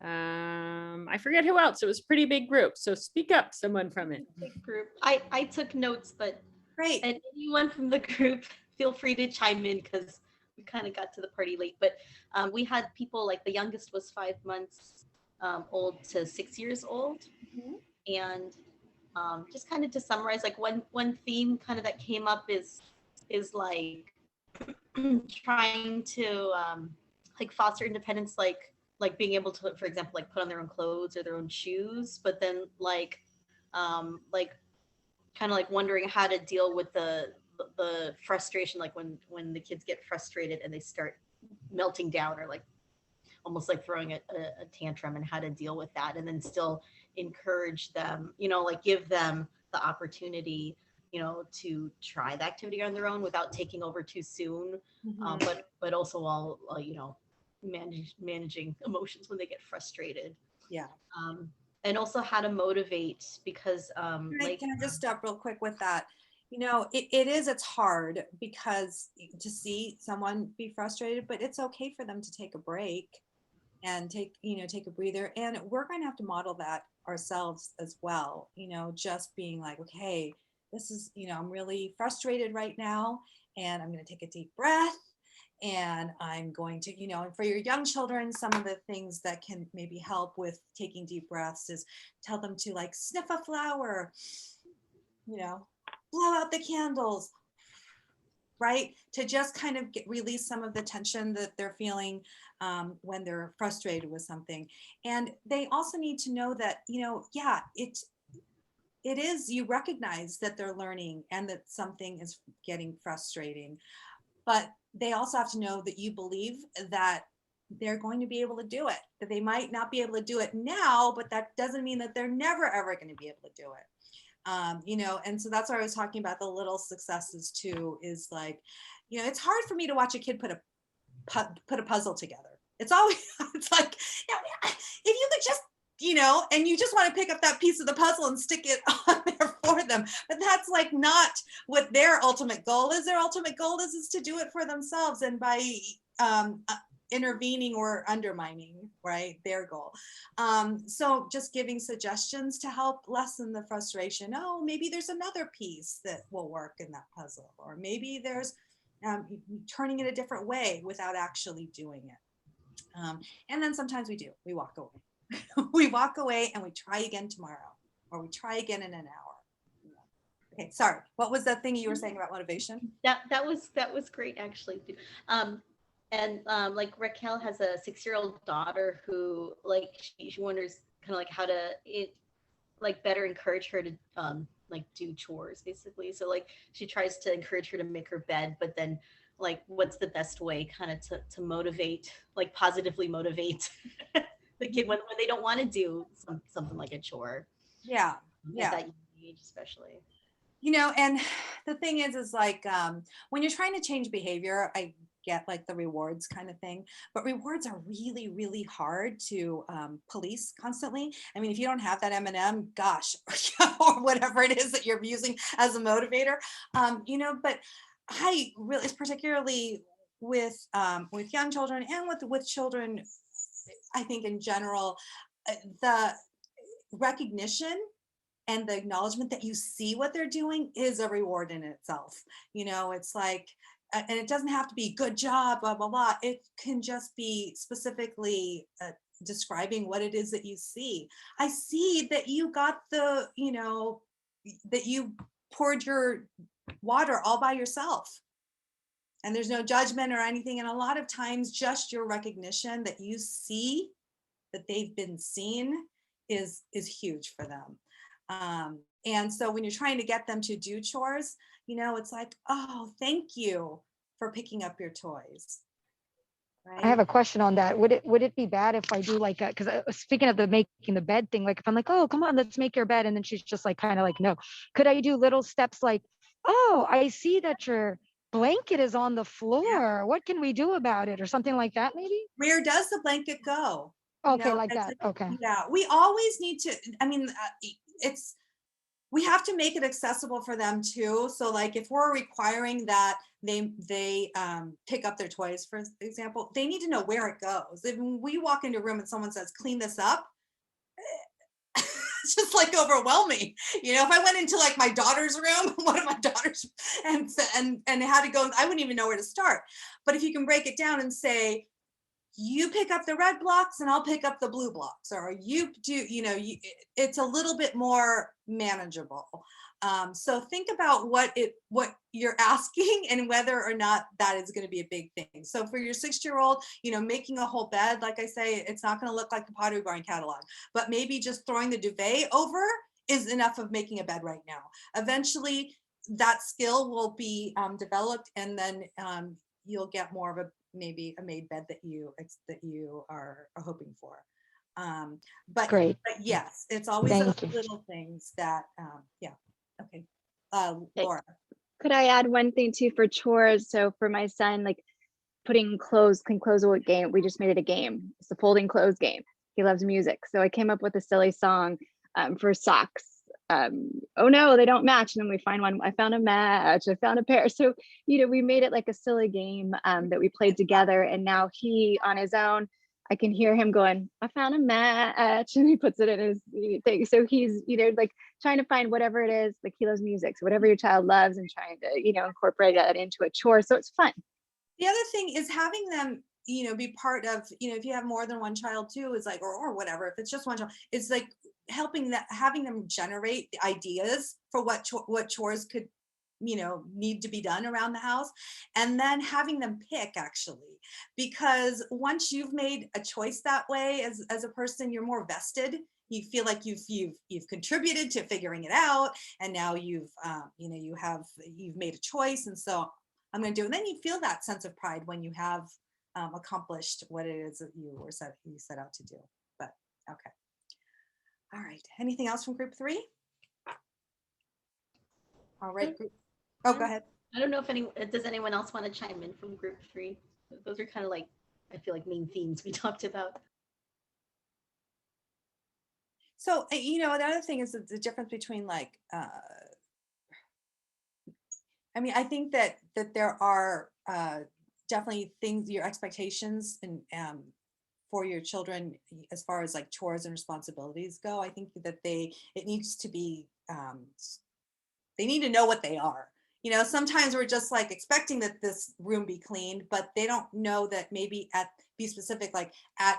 I forget who else. It was a pretty big group. So speak up, someone from it. Big group. I took notes, but Great. and anyone from the group, feel free to chime in, because we kind of got to the party late. But we had people, like the youngest was 5 months old to 6 years old. Mhm. And just kind of to summarize, like one theme kind of that came up is like trying to like foster independence, like being able to, for example, like put on their own clothes or their own shoes, but then like kind of like wondering how to deal with the frustration, like when the kids get frustrated and they start melting down, or like almost like throwing a tantrum, and how to deal with that, and then still encourage them, like give them the opportunity, to try the activity on their own without taking over too soon. Mhm. But also all, managing emotions when they get frustrated. Yeah. And also how to motivate, because Can I just stop real quick with that? It's hard, because to see someone be frustrated, but it's okay for them to take a break and take a breather. And we're going to have to model that ourselves as well. Just being like, okay, this is, I'm really frustrated right now, and I'm going to take a deep breath. And I'm going to, and for your young children, some of the things that can maybe help with taking deep breaths is tell them to like sniff a flower, blow out the candles, right? To just kind of release some of the tension that they're feeling when they're frustrated with something. And they also need to know that, it is, you recognize that they're learning and that something is getting frustrating. But they also have to know that you believe that they're going to be able to do it, that they might not be able to do it now, but that doesn't mean that they're never, ever going to be able to do it. And so that's why I was talking about the little successes too, is like, it's hard for me to watch a kid put a puzzle together. It's always, it's like, if you could just, and you just want to pick up that piece of the puzzle and stick it on there for them. But that's like not what their ultimate goal is. Their ultimate goal is to do it for themselves. And by intervening or undermining, right, their goal. So just giving suggestions to help lessen the frustration. Oh, maybe there's another piece that will work in that puzzle, or maybe there's turning it a different way without actually doing it. And then sometimes we walk away. We walk away and we try again tomorrow, or we try again in an hour. Okay, sorry. What was that thing you were saying about motivation? That was great, actually. And like Raquel has a 6-year-old daughter who, like, she wonders kind of like how to like better encourage her to like do chores, basically. So like she tries to encourage her to make her bed, but then like what's the best way kind of to motivate, like positively motivate the kid when they don't want to do something like a chore. Yeah. At that young age, especially. You know, and the thing is like when you're trying to change behavior, I get like the rewards kind of thing, but rewards are really, really hard to police constantly. I mean, if you don't have that M&M, gosh, or whatever it is that you're using as a motivator, you know, but I really, particularly with young children and with children, I think in general, the recognition and the acknowledgement that you see what they're doing is a reward in itself. You know, it's like, and it doesn't have to be good job, blah, blah, blah. It can just be specifically describing what it is that you see. I see that you got the, you know, that you poured your water all by yourself. And there's no judgment or anything. And a lot of times just your recognition that you see that they've been seen is huge for them. And so when you're trying to get them to do chores, you know, it's like, oh, thank you for picking up your toys. Right? I have a question on that. Would it be bad if I do like, because speaking of the making the bed thing, like if I'm like, oh, come on, let's make your bed. And then she's just like, kind of like, no. Could I do little steps like, oh, I see that your blanket is on the floor. Yeah. What can we do about it? Or something like that, maybe? Where does the blanket go? Okay, like that. Okay. Yeah, we always need to, I mean, we have to make it accessible for them too. So like if we're requiring that they pick up their toys, for example, they need to know where it goes. If we walk into a room and someone says, clean this up, it's just like overwhelming. You know, if I went into like my daughter's room, one of my daughters, and had to go, I wouldn't even know where to start. But if you can break it down and say, you pick up the red blocks and I'll pick up the blue blocks, or you do, you know, it's a little bit more manageable. So think about what you're asking and whether or not that is going to be a big thing. So for your 6-year-old, you know, making a whole bed, like I say, it's not going to look like the Pottery Barn catalog, but maybe just throwing the duvet over is enough of making a bed right now. Eventually that skill will be developed, and then you'll get more of maybe a made bed that you are hoping for. But Great. But yes, it's always those little things that yeah. Okay. Laura. Could I add one thing too for chores? So for my son, like putting clean clothes away game, we just made it a game. It's a folding clothes game. He loves music. So I came up with a silly song for socks. Oh no, they don't match. And then we find one. I found a match. I found a pair. So, you know, we made it like a silly game that we played together. And now he on his own, I can hear him going, I found a match, and he puts it in his thing. So he's, you know, like trying to find whatever it is, like he loves music. So whatever your child loves, and trying to, you know, incorporate that into a chore. So it's fun. The other thing is having them, you know, be part of, you know, if you have more than one child too, is like, or whatever, if it's just one child, it's like having them generate ideas for what chores could, you know, need to be done around the house, and then having them pick, actually, because once you've made a choice that way as a person, you're more vested. You feel like you've contributed to figuring it out, and now you've you know, you've made a choice, and so I'm going to do it. And then you feel that sense of pride when you have accomplished what it is that you set out to do. But okay. All right. Anything else from group 3? All right. Oh, go ahead. I don't know if does anyone else want to chime in from group 3? Those are kind of like, I feel like, main themes we talked about. So, you know, the other thing is the difference between like, I mean, I think that there are definitely things, your expectations and for your children as far as like chores and responsibilities go. I think that it needs to be, they need to know what they are. You know, sometimes we're just like expecting that this room be cleaned, but they don't know that maybe be specific, like at,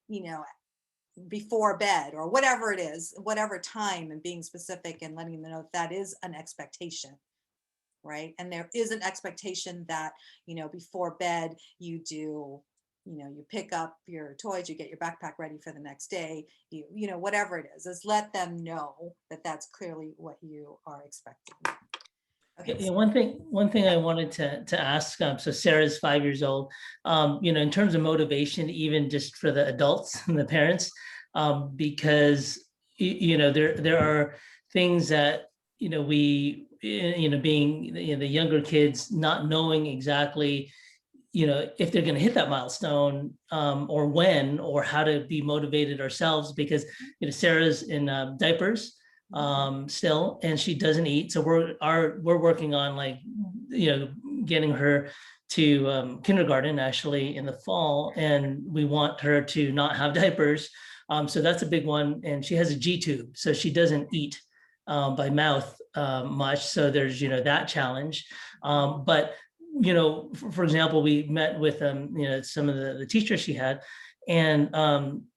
you know, before bed or whatever it is, whatever time, and being specific and letting them know that is an expectation, right? And there is an expectation that, you know, before bed you do, you know, you pick up your toys, you get your backpack ready for the next day, you know, whatever it is let them know that that's clearly what you are expecting. Okay. Yeah, one thing I wanted to ask, so Sarah's 5 years old, you know, in terms of motivation, even just for the adults and the parents, because, you know, there are things that, you know, you know, being, you know, the younger kids not knowing exactly, you know, if they're going to hit that milestone, or when, or how to be motivated ourselves, because, you know, Sarah's in diapers still, and she doesn't eat. So we're working on, like, you know, getting her to kindergarten actually in the fall, and we want her to not have diapers. So that's a big one. And she has a G tube, so she doesn't eat by mouth much. So there's, you know, that challenge. But you know, for example, we met with you know, some of the teachers she had, and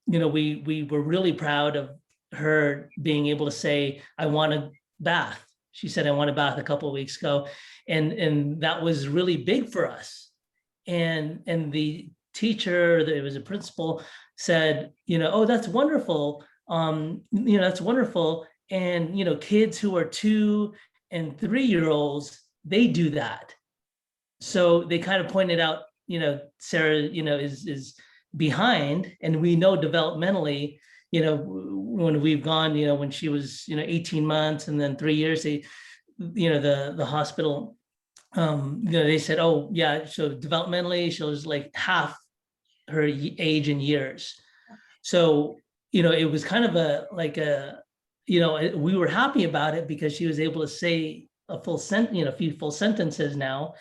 you know, we were really proud of her being able to say, I want a bath. She said, I want a bath a couple of weeks ago. And that was really big for us. And the teacher, it was a principal, said, you know, oh, that's wonderful. You know, that's wonderful. And, you know, kids who are 2 and 3-year-olds, they do that. So they kind of pointed out, you know, Sarah, you know, is behind, and we know developmentally, you know, when we've gone, you know, when she was, you know, 18 months and then 3 years, they, you know, the hospital, you know, they said, oh yeah, so developmentally she was like half her age in years. So, you know, it was kind of you know, we were happy about it because she was able to say a full sentence, you know, a few full sentences now.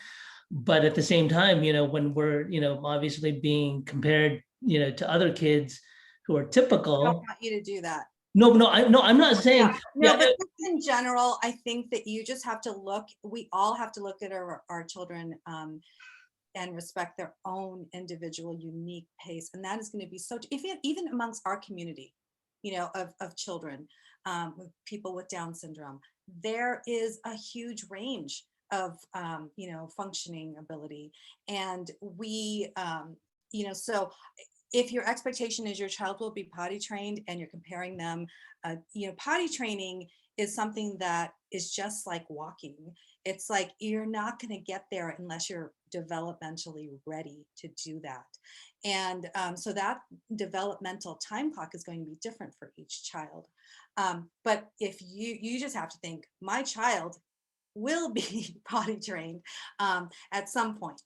But at the same time, you know, when we're, you know, obviously being compared, you know, to other kids who are I don't typical. want you to do that. No, I'm not saying. No, but just in general, I think that you just have to look, we all have to look at our children and respect their own individual unique pace. And that is going to be so, even amongst our community, you know, of children, with people with Down syndrome, there is a huge range of, you know, functioning ability. And we, you know, so if your expectation is your child will be potty trained and you're comparing them, you know, potty training is something that is just like walking. It's like you're not going to get there unless you're developmentally ready to do that. And so that developmental time clock is going to be different for each child. But if you just have to think, my child will be potty trained at some point.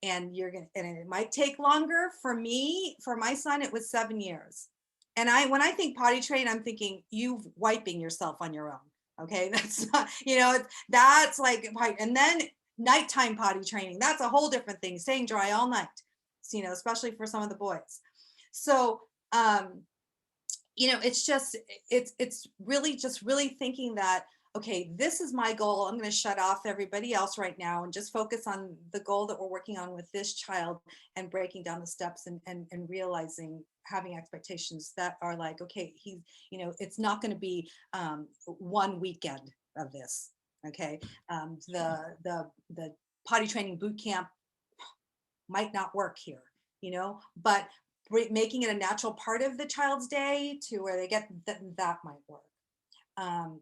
And and it might take longer. For me, for my son, it was 7 years. And when I think potty train, I'm thinking you wiping yourself on your own. Okay, that's not, you know, that's like, and then nighttime potty training, that's a whole different thing, staying dry all night, so, you know, especially for some of the boys. So, you know, it's just, it's really just really thinking that, okay, this is my goal. I'm going to shut off everybody else right now and just focus on the goal that we're working on with this child, and breaking down the steps and realizing, having expectations that are like, okay, you know, it's not going to be one weekend of this. Okay. The potty training boot camp might not work here, you know, but making it a natural part of the child's day to where they get that might work.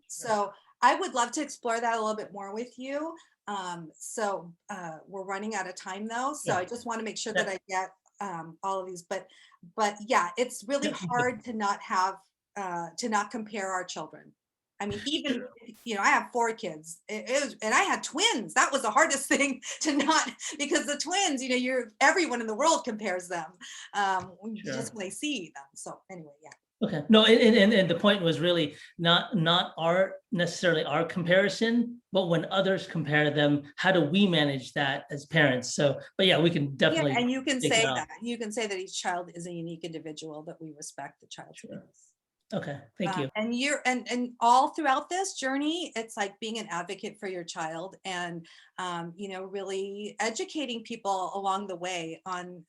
So I would love to explore that a little bit more with you. So we're running out of time though. So I just want to make sure that I get all of these, but yeah, it's really hard to not have, to not compare our children. I mean, even, you know, I have 4 kids, and I had twins. That was the hardest thing to not, because the twins, you know, everyone in the world compares them just when they see them. So anyway, yeah. Okay, no, and the point was really not necessarily our comparison, but when others compare them, how do we manage that as parents? So, but yeah, we can Yeah, definitely. and you can take say it off. that. You can say that each child is a unique individual, that we respect the child's Sure. needs. Okay, thank you. And you're and all throughout this journey, it's like being an advocate for your child, and you know, really educating people along the way on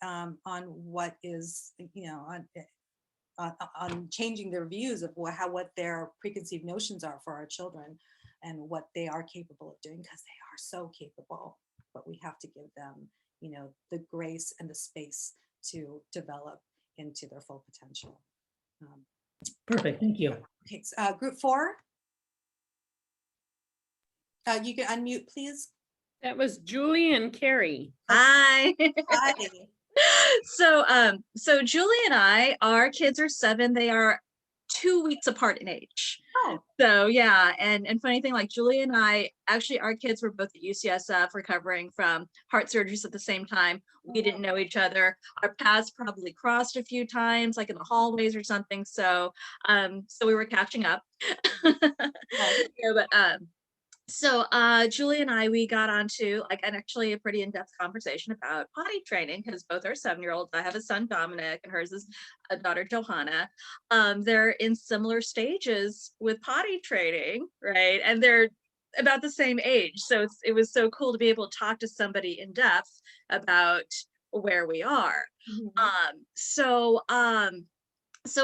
what is, you know, on changing their views of what their preconceived notions are for our children and what they are capable of doing, because they are so capable, but we have to give them, you know, the grace and the space to develop into their full potential. Perfect, thank you. Okay, so, group 4. You can unmute, please. That was Julie and Carrie. Hi. Hi. So Julie and I, our kids are 7. They are 2 weeks apart in age. Oh. So yeah, and funny thing, like Julie and I, actually our kids were both at UCSF recovering from heart surgeries at the same time. We didn't know each other. Our paths probably crossed a few times, like in the hallways or something. So so we were catching up. Yeah, but so Julie and I, we got onto like actually a pretty in-depth conversation about potty training, because both are 7-year-olds. I have a son, Dominic, and hers is a daughter, Johanna. They're in similar stages with potty training, right? And they're about the same age. So it was so cool to be able to talk to somebody in depth about where we are. So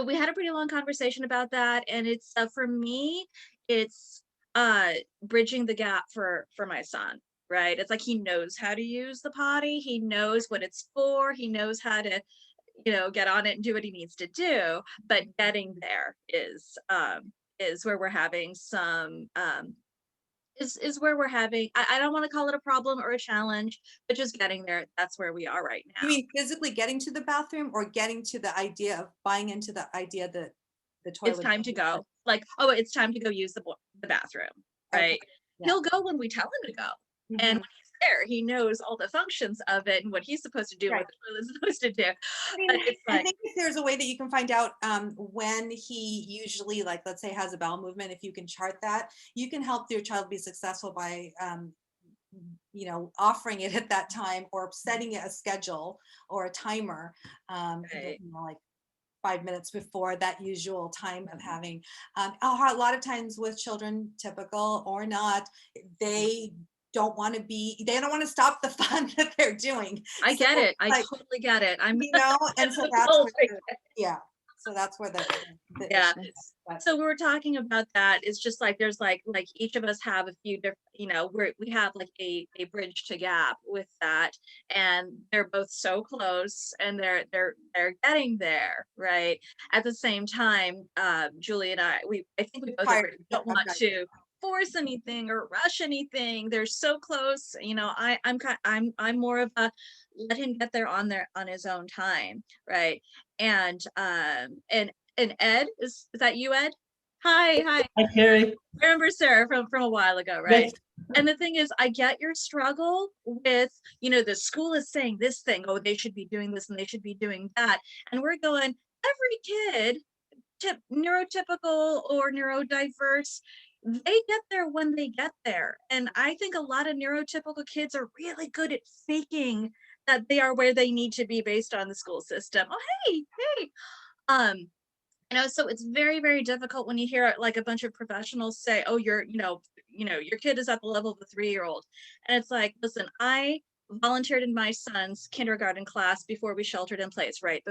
we had a pretty long conversation about that, and it's for me, it's bridging the gap for my son, right? It's like he knows how to use the potty, he knows what it's for, he knows how to, you know, get on it and do what he needs to do, but getting there is where we're having some is where we're having, I don't want to call it a problem or a challenge, but just getting there, that's where we are right now. You mean physically getting to the bathroom, or getting to the idea of buying into the idea that the toilet? It's time to go. Like, oh, it's time to go use the bathroom, right? Okay. Yeah. He'll go when we tell him to go. And when he's there, he knows all the functions of it and what he's supposed to do, Right. what the toilet's supposed to do. I mean, But it's I like, think if there's a way that you can find out when he usually, like, let's say, has a bowel movement, if you can chart that, you can help your child be successful by you know, offering it at that time, or setting a schedule or a timer, Right. you know, like 5 minutes before that usual time of having. A lot of times with children, typical or not, they don't want to stop the fun that they're doing. I So, get it. I like, totally get it. I'm, you know, and so that's Oh, where, yeah. So that's where the yeah. issue is. But So we were talking about that. It's just like there's like each of us have a few different, you know, we have like a bridge to gap with that, and they're both so close, and they're getting there, right? At the same time, Julie and I think we both agree, we don't want to force anything or rush anything. They're so close, you know. I'm more of a let him get there on his own time, right? And Ed, is that you, Ed? Hi. Hi, Carrie. I remember Sarah from a while ago, right? And the thing is, I get your struggle with, you know, the school is saying this thing, oh, they should be doing this and they should be doing that. And we're going, every kid, neurotypical or neurodiverse, they get there when they get there. And I think a lot of neurotypical kids are really good at faking that they are where they need to be based on the school system. Oh, hey. You know, so it's very, very difficult when you hear like a bunch of professionals say, oh, your kid is at the level of a 3-year-old. And it's like, listen, I volunteered in my son's kindergarten class before we sheltered in place, right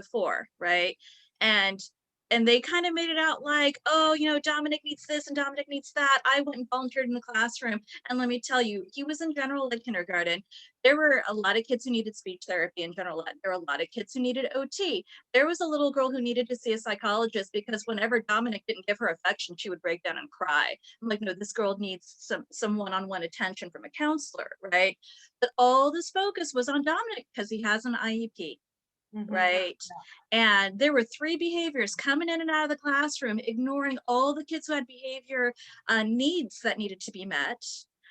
and they kind of made it out like, oh, you know, Dominic needs this and Dominic needs that. I went and volunteered in the classroom, and let me tell you, he was in general ed kindergarten. There were a lot of kids who needed speech therapy in general ed. There were a lot of kids who needed OT. There was a little girl who needed to see a psychologist because whenever Dominic didn't give her affection, she would break down and cry. I'm like, no, this girl needs some one-on-one attention from a counselor, right? But all this focus was on Dominic because he has an IEP. Right. And there were 3 behaviors coming in and out of the classroom, ignoring all the kids who had behavior needs that needed to be met,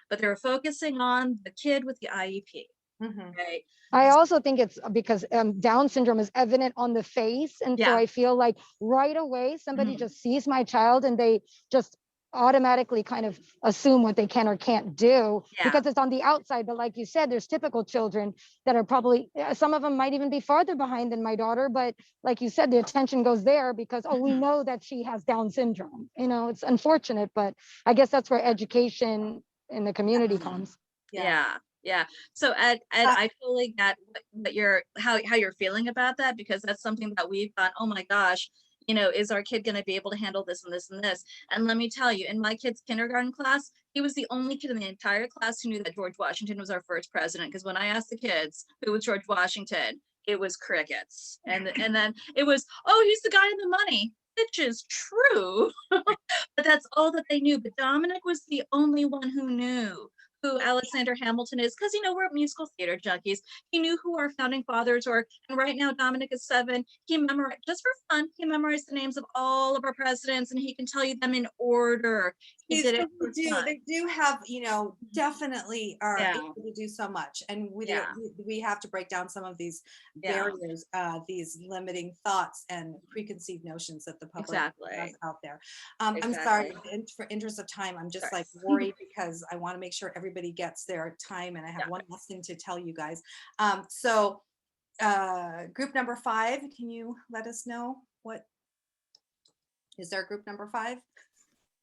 but they were focusing on the kid with the IEP. Mhm. Right. I also think it's because Down syndrome is evident on the face. And so Yeah. I feel like right away, somebody Mhm. just sees my child and they just automatically kind of assume what they can or can't do Yeah. because it's on the outside. But like you said, there's typical children that are probably, some of them might even be farther behind than my daughter. But like you said, the attention goes there because, oh, we Mhm. know that she has Down syndrome. You know, it's unfortunate, but I guess that's where education in the community Mhm. comes. Yeah. Yeah. So Ed, I totally get what you're how you're feeling about that, because that's something that we've gone, oh my gosh, is our kid going to be able to handle this and this and this? And let me tell you, in my kid's kindergarten class, he was the only kid in the entire class who knew that George Washington was our first president. Because when I asked the kids who was George Washington, it was crickets. And then it was, oh, he's the guy in the money, which is true. But that's all that they knew. But Dominic was the only one who knew who Alexander Hamilton is, because we're musical theater junkies. He knew who our founding fathers were. And right now Dominic is 7. He memorized, just for fun, he memorized the names of all of our presidents, and he can tell you them in order. He did it for fun. They do have, definitely are Yeah. able to do so much. And Yeah. we have to break down some of these Yeah. barriers, these limiting thoughts and preconceived notions that the public Exactly. has out there. I'm sorry, for interest of time, I'm just Sorry. like worried because I want to make sure everybody gets their time. And I have Yeah. one last thing to tell you guys. So group number 5, can you let us know what is there? Group number 5?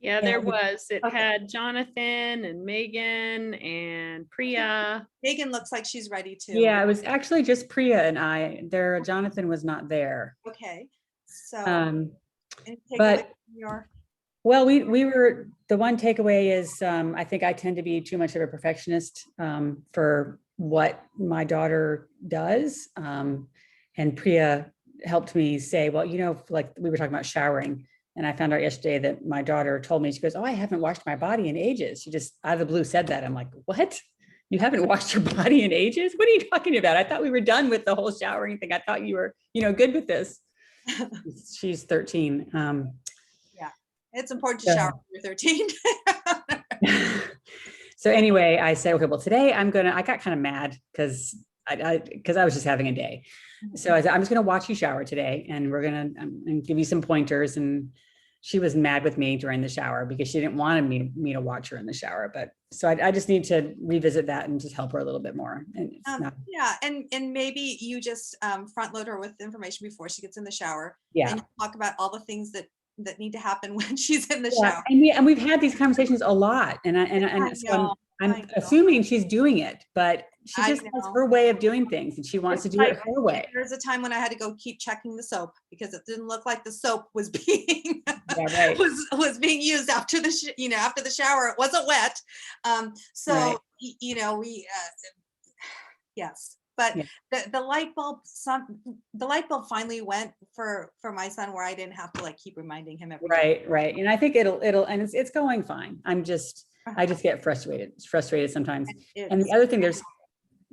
Yeah, there was. It Okay. had Jonathan and Megan and Priya. Megan looks like she's ready to. Yeah, it was actually just Priya and I. Jonathan was not there. Okay. So Um, any takeaway but from your well, we were, the one takeaway is I think I tend to be too much of a perfectionist for what my daughter does. And Priya helped me say, well, like we were talking about showering. And I found out yesterday that my daughter told me, she goes, oh, I haven't washed my body in ages. She just out of the blue said that. I'm like, what? You haven't washed your body in ages? What are you talking about? I thought we were done with the whole showering thing. I thought you were, good with this. She's 13. yeah, it's important to shower when you're 13. So anyway, I said, okay, well, today I got kind of mad because I was just having a day. So I said, I'm just going to watch you shower today and we're going to give you some pointers. And she was mad with me during the shower because she didn't want me to watch her in the shower. But so I just need to revisit that and just help her a little bit more. And yeah, and maybe you just front load her with information before she gets in the shower. Yeah. And you talk about all the things that need to happen when she's in the shower. And we've had these conversations a lot. So I'm assuming she's doing it, but she just has her way of doing things and she wants to do it her way. There's a time when I had to go keep checking the soap because it didn't look like the soap was being was being used after the after the shower. It wasn't wet. We yes. But the light bulb finally went for my son where I didn't have to keep reminding him every day. Right. And I think it'll and it's going fine. I just get frustrated sometimes. And the other thing,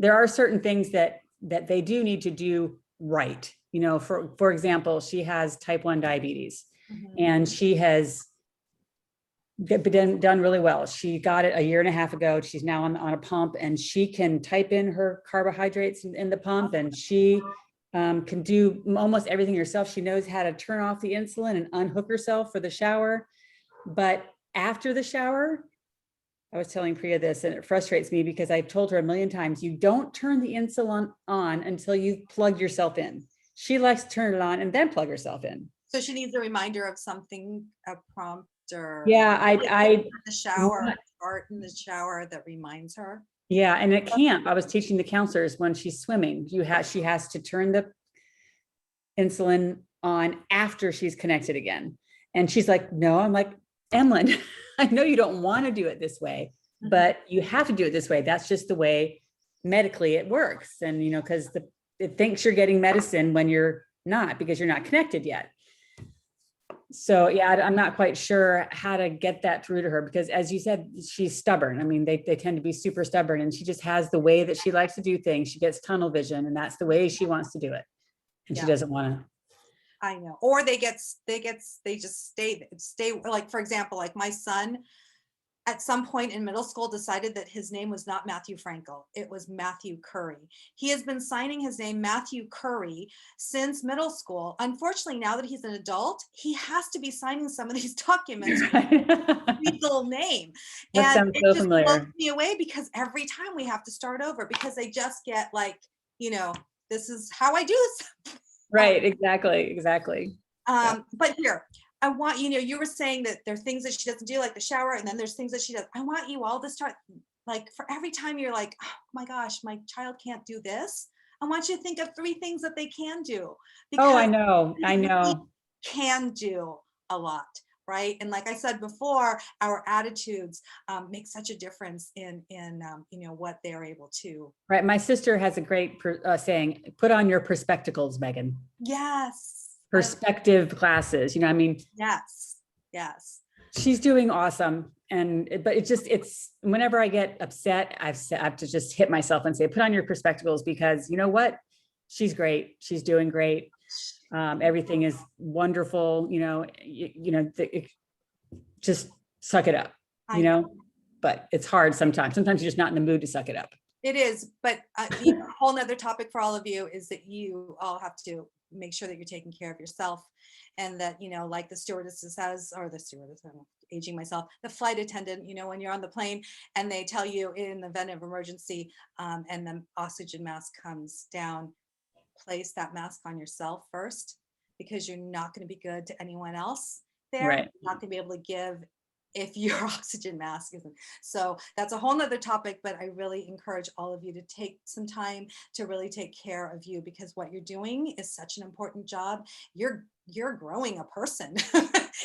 there are certain things that they do need to do right. For example, she has type 1 diabetes and she has been done really well. She got it a year and a half ago. She's now on a pump and she can type in her carbohydrates in the pump and she can do almost everything herself. She knows how to turn off the insulin and unhook herself for the shower. But after the shower, I was telling Priya this and it frustrates me because I've told her a million times, you don't turn the insulin on until you've plugged yourself in. She likes to turn it on and then plug herself in. So she needs a reminder of something, a prompt or the shower, part in the shower that reminds her. Yeah, and at camp, I was teaching the counselors when she's swimming, she has to turn the insulin on after she's connected again. And she's like, no, I'm like, Emlyn, I know you don't want to do it this way, but you have to do it this way. That's just the way medically it works. And, because it thinks you're getting medicine when you're not, because you're not connected yet. So yeah, I'm not quite sure how to get that through to her because as you said, she's stubborn. I mean, they tend to be super stubborn and she just has the way that she likes to do things. She gets tunnel vision and that's the way she wants to do it. And she doesn't want to. I know. Or they just stay like, for example, like my son, at some point in middle school decided that his name was not Matthew Frankel, it was Matthew Curry. He has been signing his name Matthew Curry since middle school. Unfortunately, now that he's an adult, he has to be signing some of these documents with his legal name. That And sounds it so just blows familiar. me away because every time we have to start over because they just get like, you know, this is how I do this. Right, exactly. But here, I want, you know, you were saying that there are things that she doesn't do, like the shower, and then there's things that she does. I want you all to start, like, for every time you're like, oh my gosh, my child can't do this, I want you to think of 3 things that they can do. Oh, I Because know. they can do a lot, right? And like I said before, our attitudes make such a difference in you know, what they're able to. Right. My sister has a great saying, put on your perspectacles, Megan. Yes. Perspective glasses, you know, I mean, Yes. she's doing awesome. But it's whenever I get upset, I have to just hit myself and say, put on your perspectives, because you know what? She's great. She's doing great. Everything is wonderful. You know, just suck it up, you know, but it's hard sometimes. Sometimes you're just not in the mood to suck it up. It is, but you know, a whole nother topic for all of you is that you all have to make sure that you're taking care of yourself, and that, you know, like the stewardess says, or the stewardess, I'm aging myself, the flight attendant, you know, when you're on the plane and they tell you in the event of emergency and the oxygen mask comes down, place that mask on yourself first, because you're not going to be good to anyone else there. Right. You're not going to be able to give if your oxygen mask isn't. So that's a whole nother topic, but I really encourage all of you to take some time to really take care of you, because what you're doing is such an important job. You're growing a person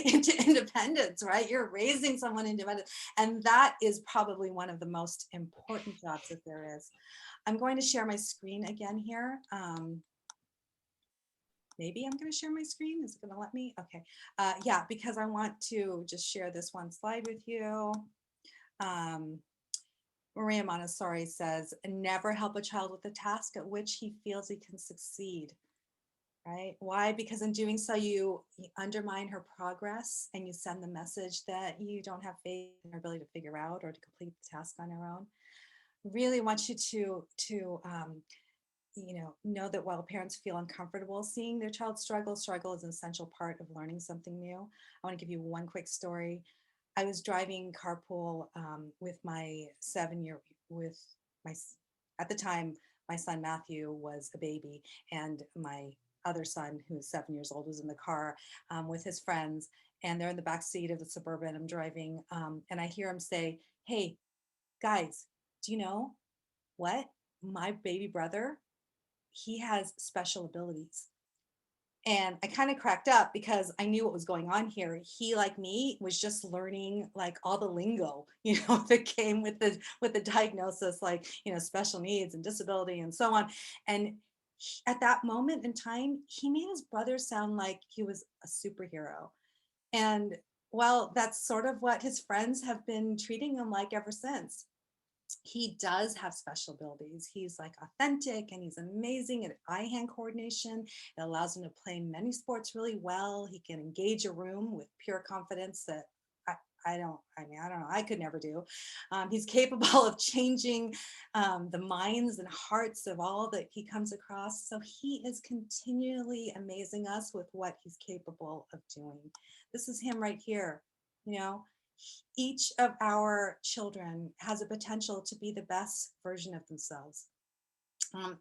into independence, right? You're raising someone independent. And that is probably one of the most important jobs that there is. I'm going to share my screen again here. Maybe I'm going to share my screen. Is it going to let me? Okay. Yeah, because I want to just share this one slide with you. Maria Montessori says, never help a child with a task at which he feels he can succeed. Right? Why? Because in doing so, you undermine her progress and you send the message that you don't have faith in her ability to figure out or to complete the task on her own. Really want you to you know that while parents feel uncomfortable seeing their child struggle is an essential part of learning something new. I want to give you one quick story. I was driving carpool with my 7-year, at the time, my son Matthew was a baby, and my other son, who's 7 years old, was in the car with his friends, and they're in the back seat of the Suburban. I'm driving, and I hear him say, "Hey, guys, do you know what? My baby brother, he has special abilities." And I kind of cracked up because I knew what was going on here. He, like me, was just learning like all the lingo, you know, that came with the diagnosis, like, you know, special needs and disability and so on. And at that moment in time, he made his brother sound like he was a superhero. And well, that's sort of what his friends have been treating him like ever since. He does have special abilities. He's like authentic and he's amazing at eye-hand coordination. It allows him to play many sports really well. He can engage a room with pure confidence that I don't know, I could never do. He's capable of changing the minds and hearts of all that he comes across. So he is continually amazing us with what he's capable of doing. This is him right here, you know. Each of our children has a potential to be the best version of themselves.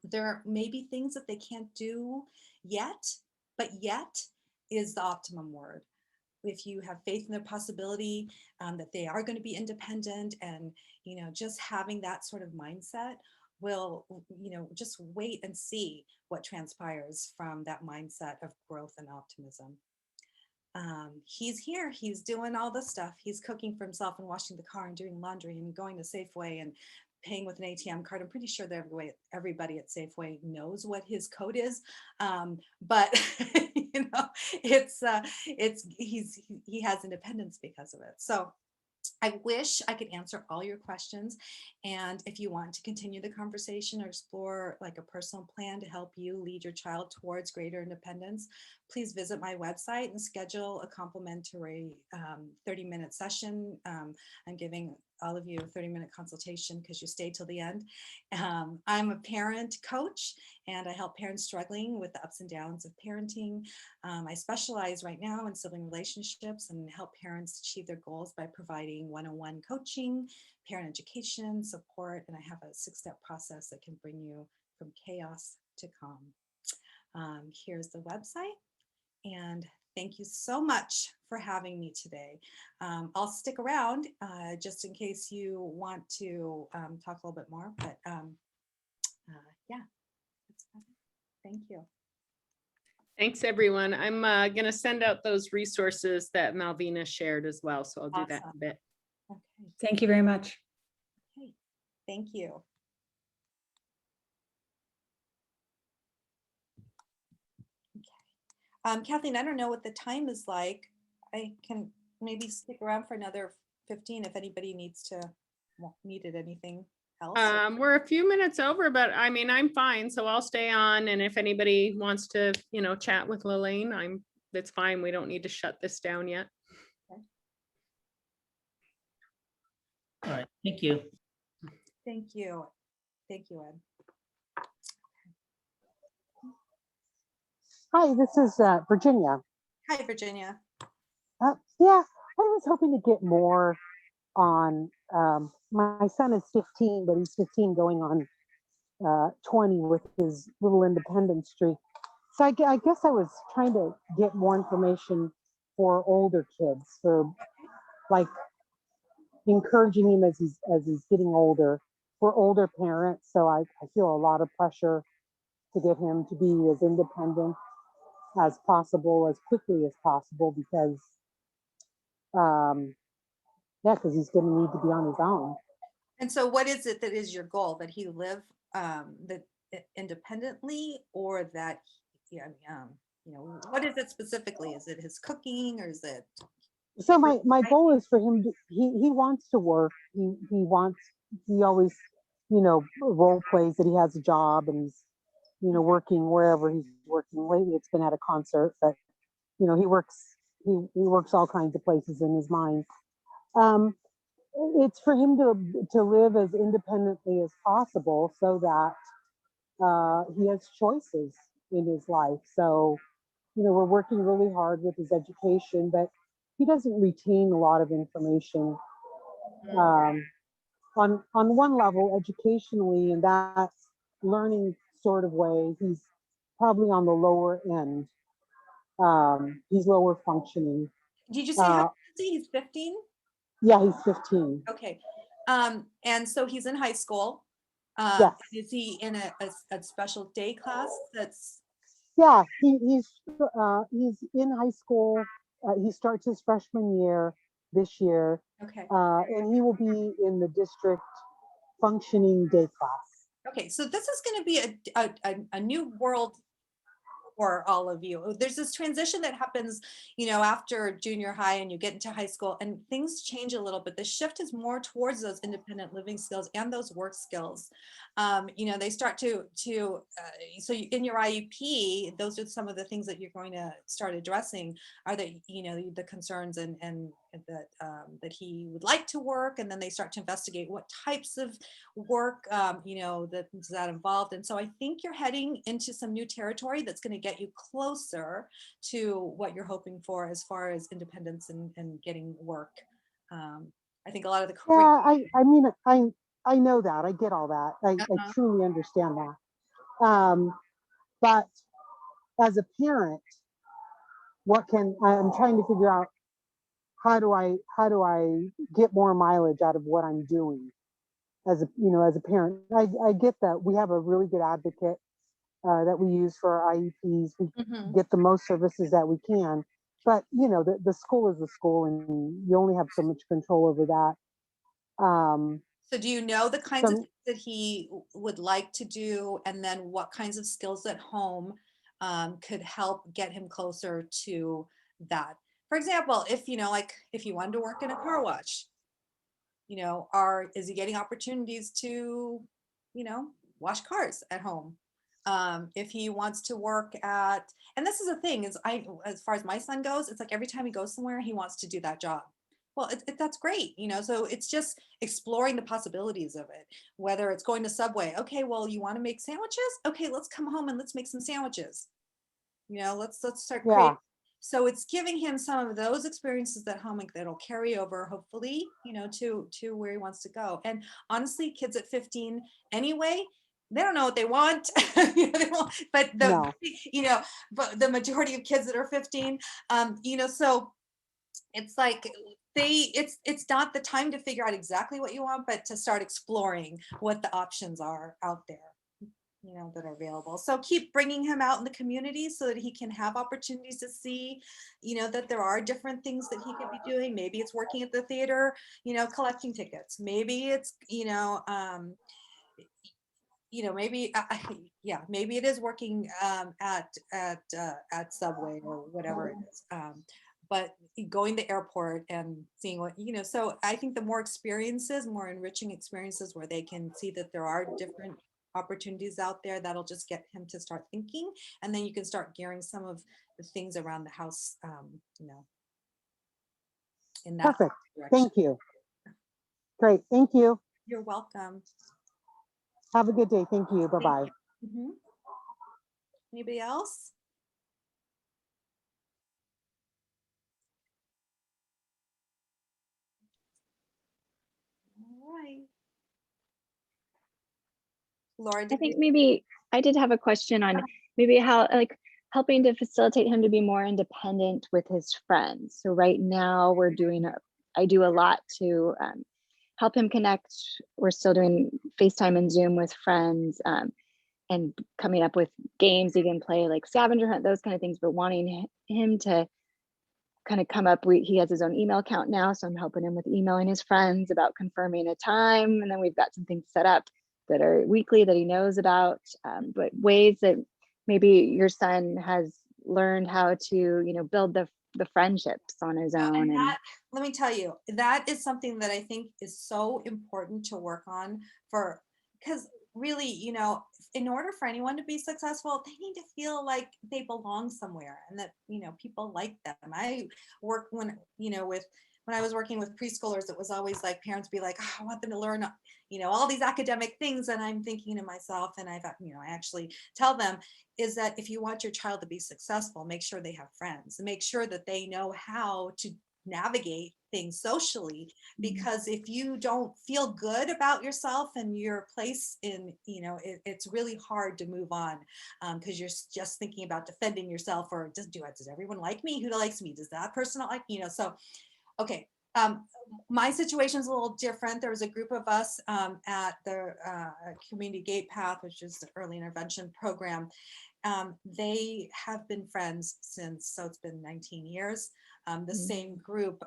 There may be things that they can't do yet, but yet is the optimum word. If you have faith in their possibility, that they are going to be independent, and, you know, just having that sort of mindset will, you know, just wait and see what transpires from that mindset of growth and optimism. He's here, he's doing all the stuff. He's cooking for himself and washing the car and doing laundry and going to Safeway and paying with an ATM card. I'm pretty sure that everybody at Safeway knows what his code is. But you know, he has independence because of it. So I wish I could answer all your questions. And if you want to continue the conversation or explore like a personal plan to help you lead your child towards greater independence, please visit my website and schedule a complimentary 30-minute session. I'm giving all of you a 30-minute consultation because you stayed till the end. I'm a parent coach and I help parents struggling with the ups and downs of parenting. I specialize right now in sibling relationships and help parents achieve their goals by providing one-on-one coaching, parent education, support, and I have a 6-step process that can bring you from chaos to calm. Here's the website, and thank you so much for having me today. I'll stick around just in case you want to talk a little bit more, but yeah, that's about it. Thank you. Thanks, everyone. I'm going to send out those resources that Malvina shared as well. So I'll do that in a bit. Okay. Thank you very much. Okay. Thank you. Okay. Kathleen, I don't know what the time is like. I can maybe stick around for another 15 if anybody needed anything else. We're a few minutes over, but I mean, I'm fine. So I'll stay on. And if anybody wants to, chat with Lalaine, that's fine. We don't need to shut this down yet. All right, thank you. Thank you. Thank you, Ed. Hi, this is Virginia. Hi, Virginia. Yeah, I was hoping to get more on, my son is 15, but he's 15 going on 20 with his little independence streak. So I guess I was trying to get more information for older kids, for like encouraging him as he's getting older. For older parents, so I feel a lot of pressure to get him to be as independent as possible, as quickly as possible, because because he's going to need to be on his own. And so what is it that is your goal? That he live independently, or that, what is it specifically? Is it his cooking, or is it? So my goal is for him to, he wants to work. He always, role plays that he has a job and he's, working wherever he's working. Lately it's been at a concert, but he works all kinds of places in his mind. It's for him to live as independently as possible so that he has choices in his life. So, we're working really hard with his education, but he doesn't retain a lot of information. On one level, educationally, in that learning sort of way, he's probably on the lower end. He's lower functioning. Did you say how old is he? He's 15? Yeah, he's 15. Okay. And so he's in high school. Yes. Is he in a special day class that's? Yeah, he's in high school. He starts his freshman year this year. Okay. And he will be in the district functioning day class. Okay, so this is going to be a new world for all of you. There's this transition that happens, after junior high and you get into high school, and things change a little bit. The shift is more towards those independent living skills and those work skills. They start to so in your IEP, those are some of the things that you're going to start addressing, are that, the concerns and that he would like to work, and then they start to investigate what types of work, that involved. And so I think you're heading into some new territory that's going to get you closer to what you're hoping for as far as independence and getting work. I think a lot of the I know that. I get all that. I truly understand that. But as a parent, I'm trying to figure out how do I get more mileage out of what I'm doing as a parent. I get that we have a really good advocate that we use for our IEPs. We get the most services that we can, but the school is the school, and you only have so much control over that. So do you know the kinds of things that he would like to do, and then what kinds of skills at home could help get him closer to that? For example, if you wanted to work in a car wash, you know, is he getting opportunities to, you know, wash cars at home? If he wants to work at, and this is the thing is as far as my son goes, it's like every time he goes somewhere, he wants to do that job. Well, that's great, you know, so it's just exploring the possibilities of it, whether it's going to Subway. Okay, well, you want to make sandwiches? Okay, let's come home and let's make some sandwiches. You know, let's start Yeah. creating. So it's giving him some of those experiences at home that'll carry over, hopefully, you know, to where he wants to go. And honestly, kids at 15 anyway, they don't know what they want, you know, but No. you know, but the majority of kids that are 15, you know, so it's like it's not the time to figure out exactly what you want, but to start exploring what the options are out there, you know, that are available. So keep bringing him out in the community so that he can have opportunities to see, you know, that there are different things that he could be doing. Maybe it's working at the theater, you know, collecting tickets. Maybe it's, you know, maybe yeah, maybe it is working at Subway or whatever it is. But going to airport and seeing what, you know, so I think the more experiences, more enriching experiences where they can see that there are different opportunities out there, that'll just get him to start thinking. And then you can start gearing some of the things around the house, you know, in that Perfect. direction. Thank you. Great. Thank you. You're welcome. Have a good day. Thank you. Bye-bye. Mhm. Anybody else? All right. Laura, I did think you? maybe I did have a question on maybe how like helping to facilitate him to be more independent with his friends. So right now we're doing I do a lot to help him connect. We're still doing FaceTime and Zoom with friends, and coming up with games he can play, like scavenger hunt, those kind of things, but wanting him to kind of come up. He has his own email account now, so I'm helping him with emailing his friends about confirming a time, and then we've got some things set up that are weekly that he knows about, but ways that maybe your son has learned how to, you know, build the friendships on his own. And that, let me tell you, that is something that I think is so important to work on because really, you know, in order for anyone to be successful, they need to feel like they belong somewhere and that, you know, people like them. I work when I was working with preschoolers, it was always like parents be like, oh, I want them to learn, you know, all these academic things. And I'm thinking to myself, and I actually tell them is that if you want your child to be successful, make sure they have friends and make sure that they know how to navigate things socially, because if you don't feel good about yourself and your place in, you know, it's really hard to move on, because you're just thinking about defending yourself, or does everyone like me? Who likes me? Does that person not like, you know? So okay, my situation is a little different. There was a group of us at the Community Gate Path, which is the early intervention program. They have been friends so it's been 19 years. The same group,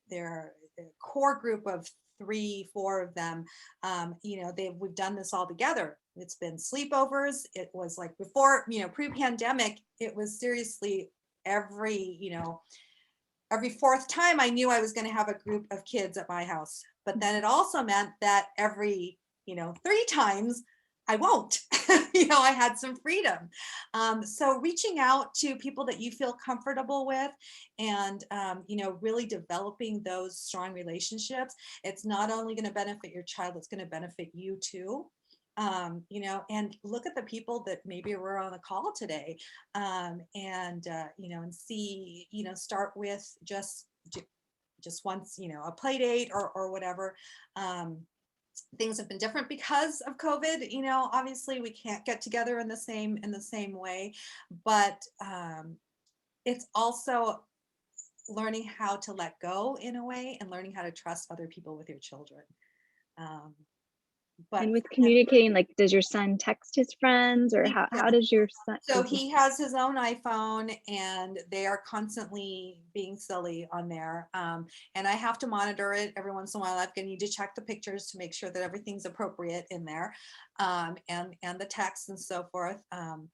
they're a core group of 3-4 of them. You know, we've done this all together. It's been sleepovers. It was like before, you know, pre-pandemic, it was seriously every fourth time I knew I was going to have a group of kids at my house. But then it also meant that every, 3 times I won't, I had some freedom. So reaching out to people that you feel comfortable with and, really developing those strong relationships, it's not only going to benefit your child, it's going to benefit you too. And look at the people that maybe were on the call today, and see, start with just once, a play date or whatever. Things have been different because of COVID. Obviously we can't get together in the same way, but it's also learning how to let go in a way and learning how to trust other people with your children. But and with communicating, like, does your son text his friends, or how does your son? So he has his own iPhone and they are constantly being silly on there. And I have to monitor it every once in a while. I need to check the pictures to make sure that everything's appropriate in there, and the text and so forth. I've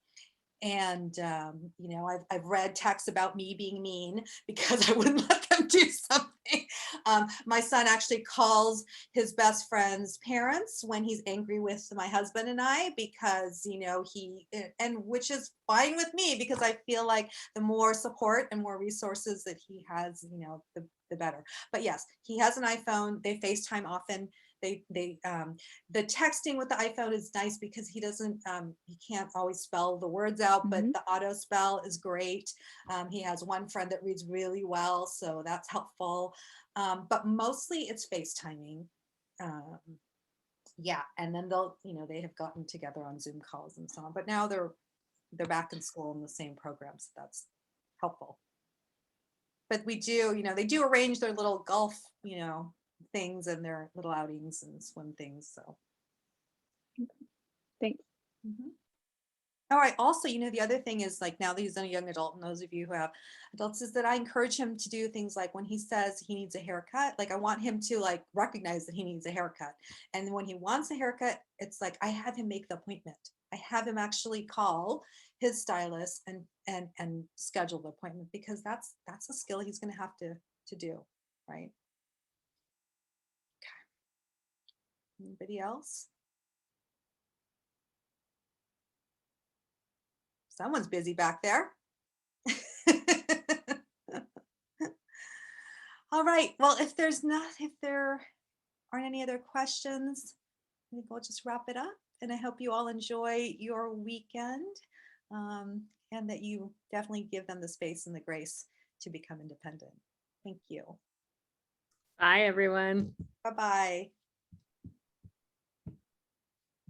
read texts about me being mean because I wouldn't let them do something. My son actually calls his best friend's parents when he's angry with my husband and I, because, you know, and which is fine with me, because I feel like the more support and more resources that he has, you know, the better. But yes, he has an iPhone. They FaceTime often. The texting with the iPhone is nice because he can't always spell the words out, but the auto spell is great. He has one friend that reads really well, so that's helpful. But mostly it's FaceTiming. Yeah, and then they have gotten together on Zoom calls and so on. But now they're back in school in the same program, so that's helpful. But we do, they do arrange their little golf, things and their little outings and swim things. So Thanks. All right. Also, the other thing is, like, now that he's a young adult, and those of you who have adults, is that I encourage him to do things like when he says he needs a haircut, like I want him to like recognize that he needs a haircut. And when he wants a haircut, it's like I have him make the appointment. I have him actually call his stylist and schedule the appointment, because that's a skill he's going to have to do, right? Okay. Anybody else? Someone's busy back there. All right. Well, if there aren't any other questions, I think we'll just wrap it up. And I hope you all enjoy your weekend, and that you definitely give them the space and the grace to become independent. Thank you. Bye, everyone. Bye-bye.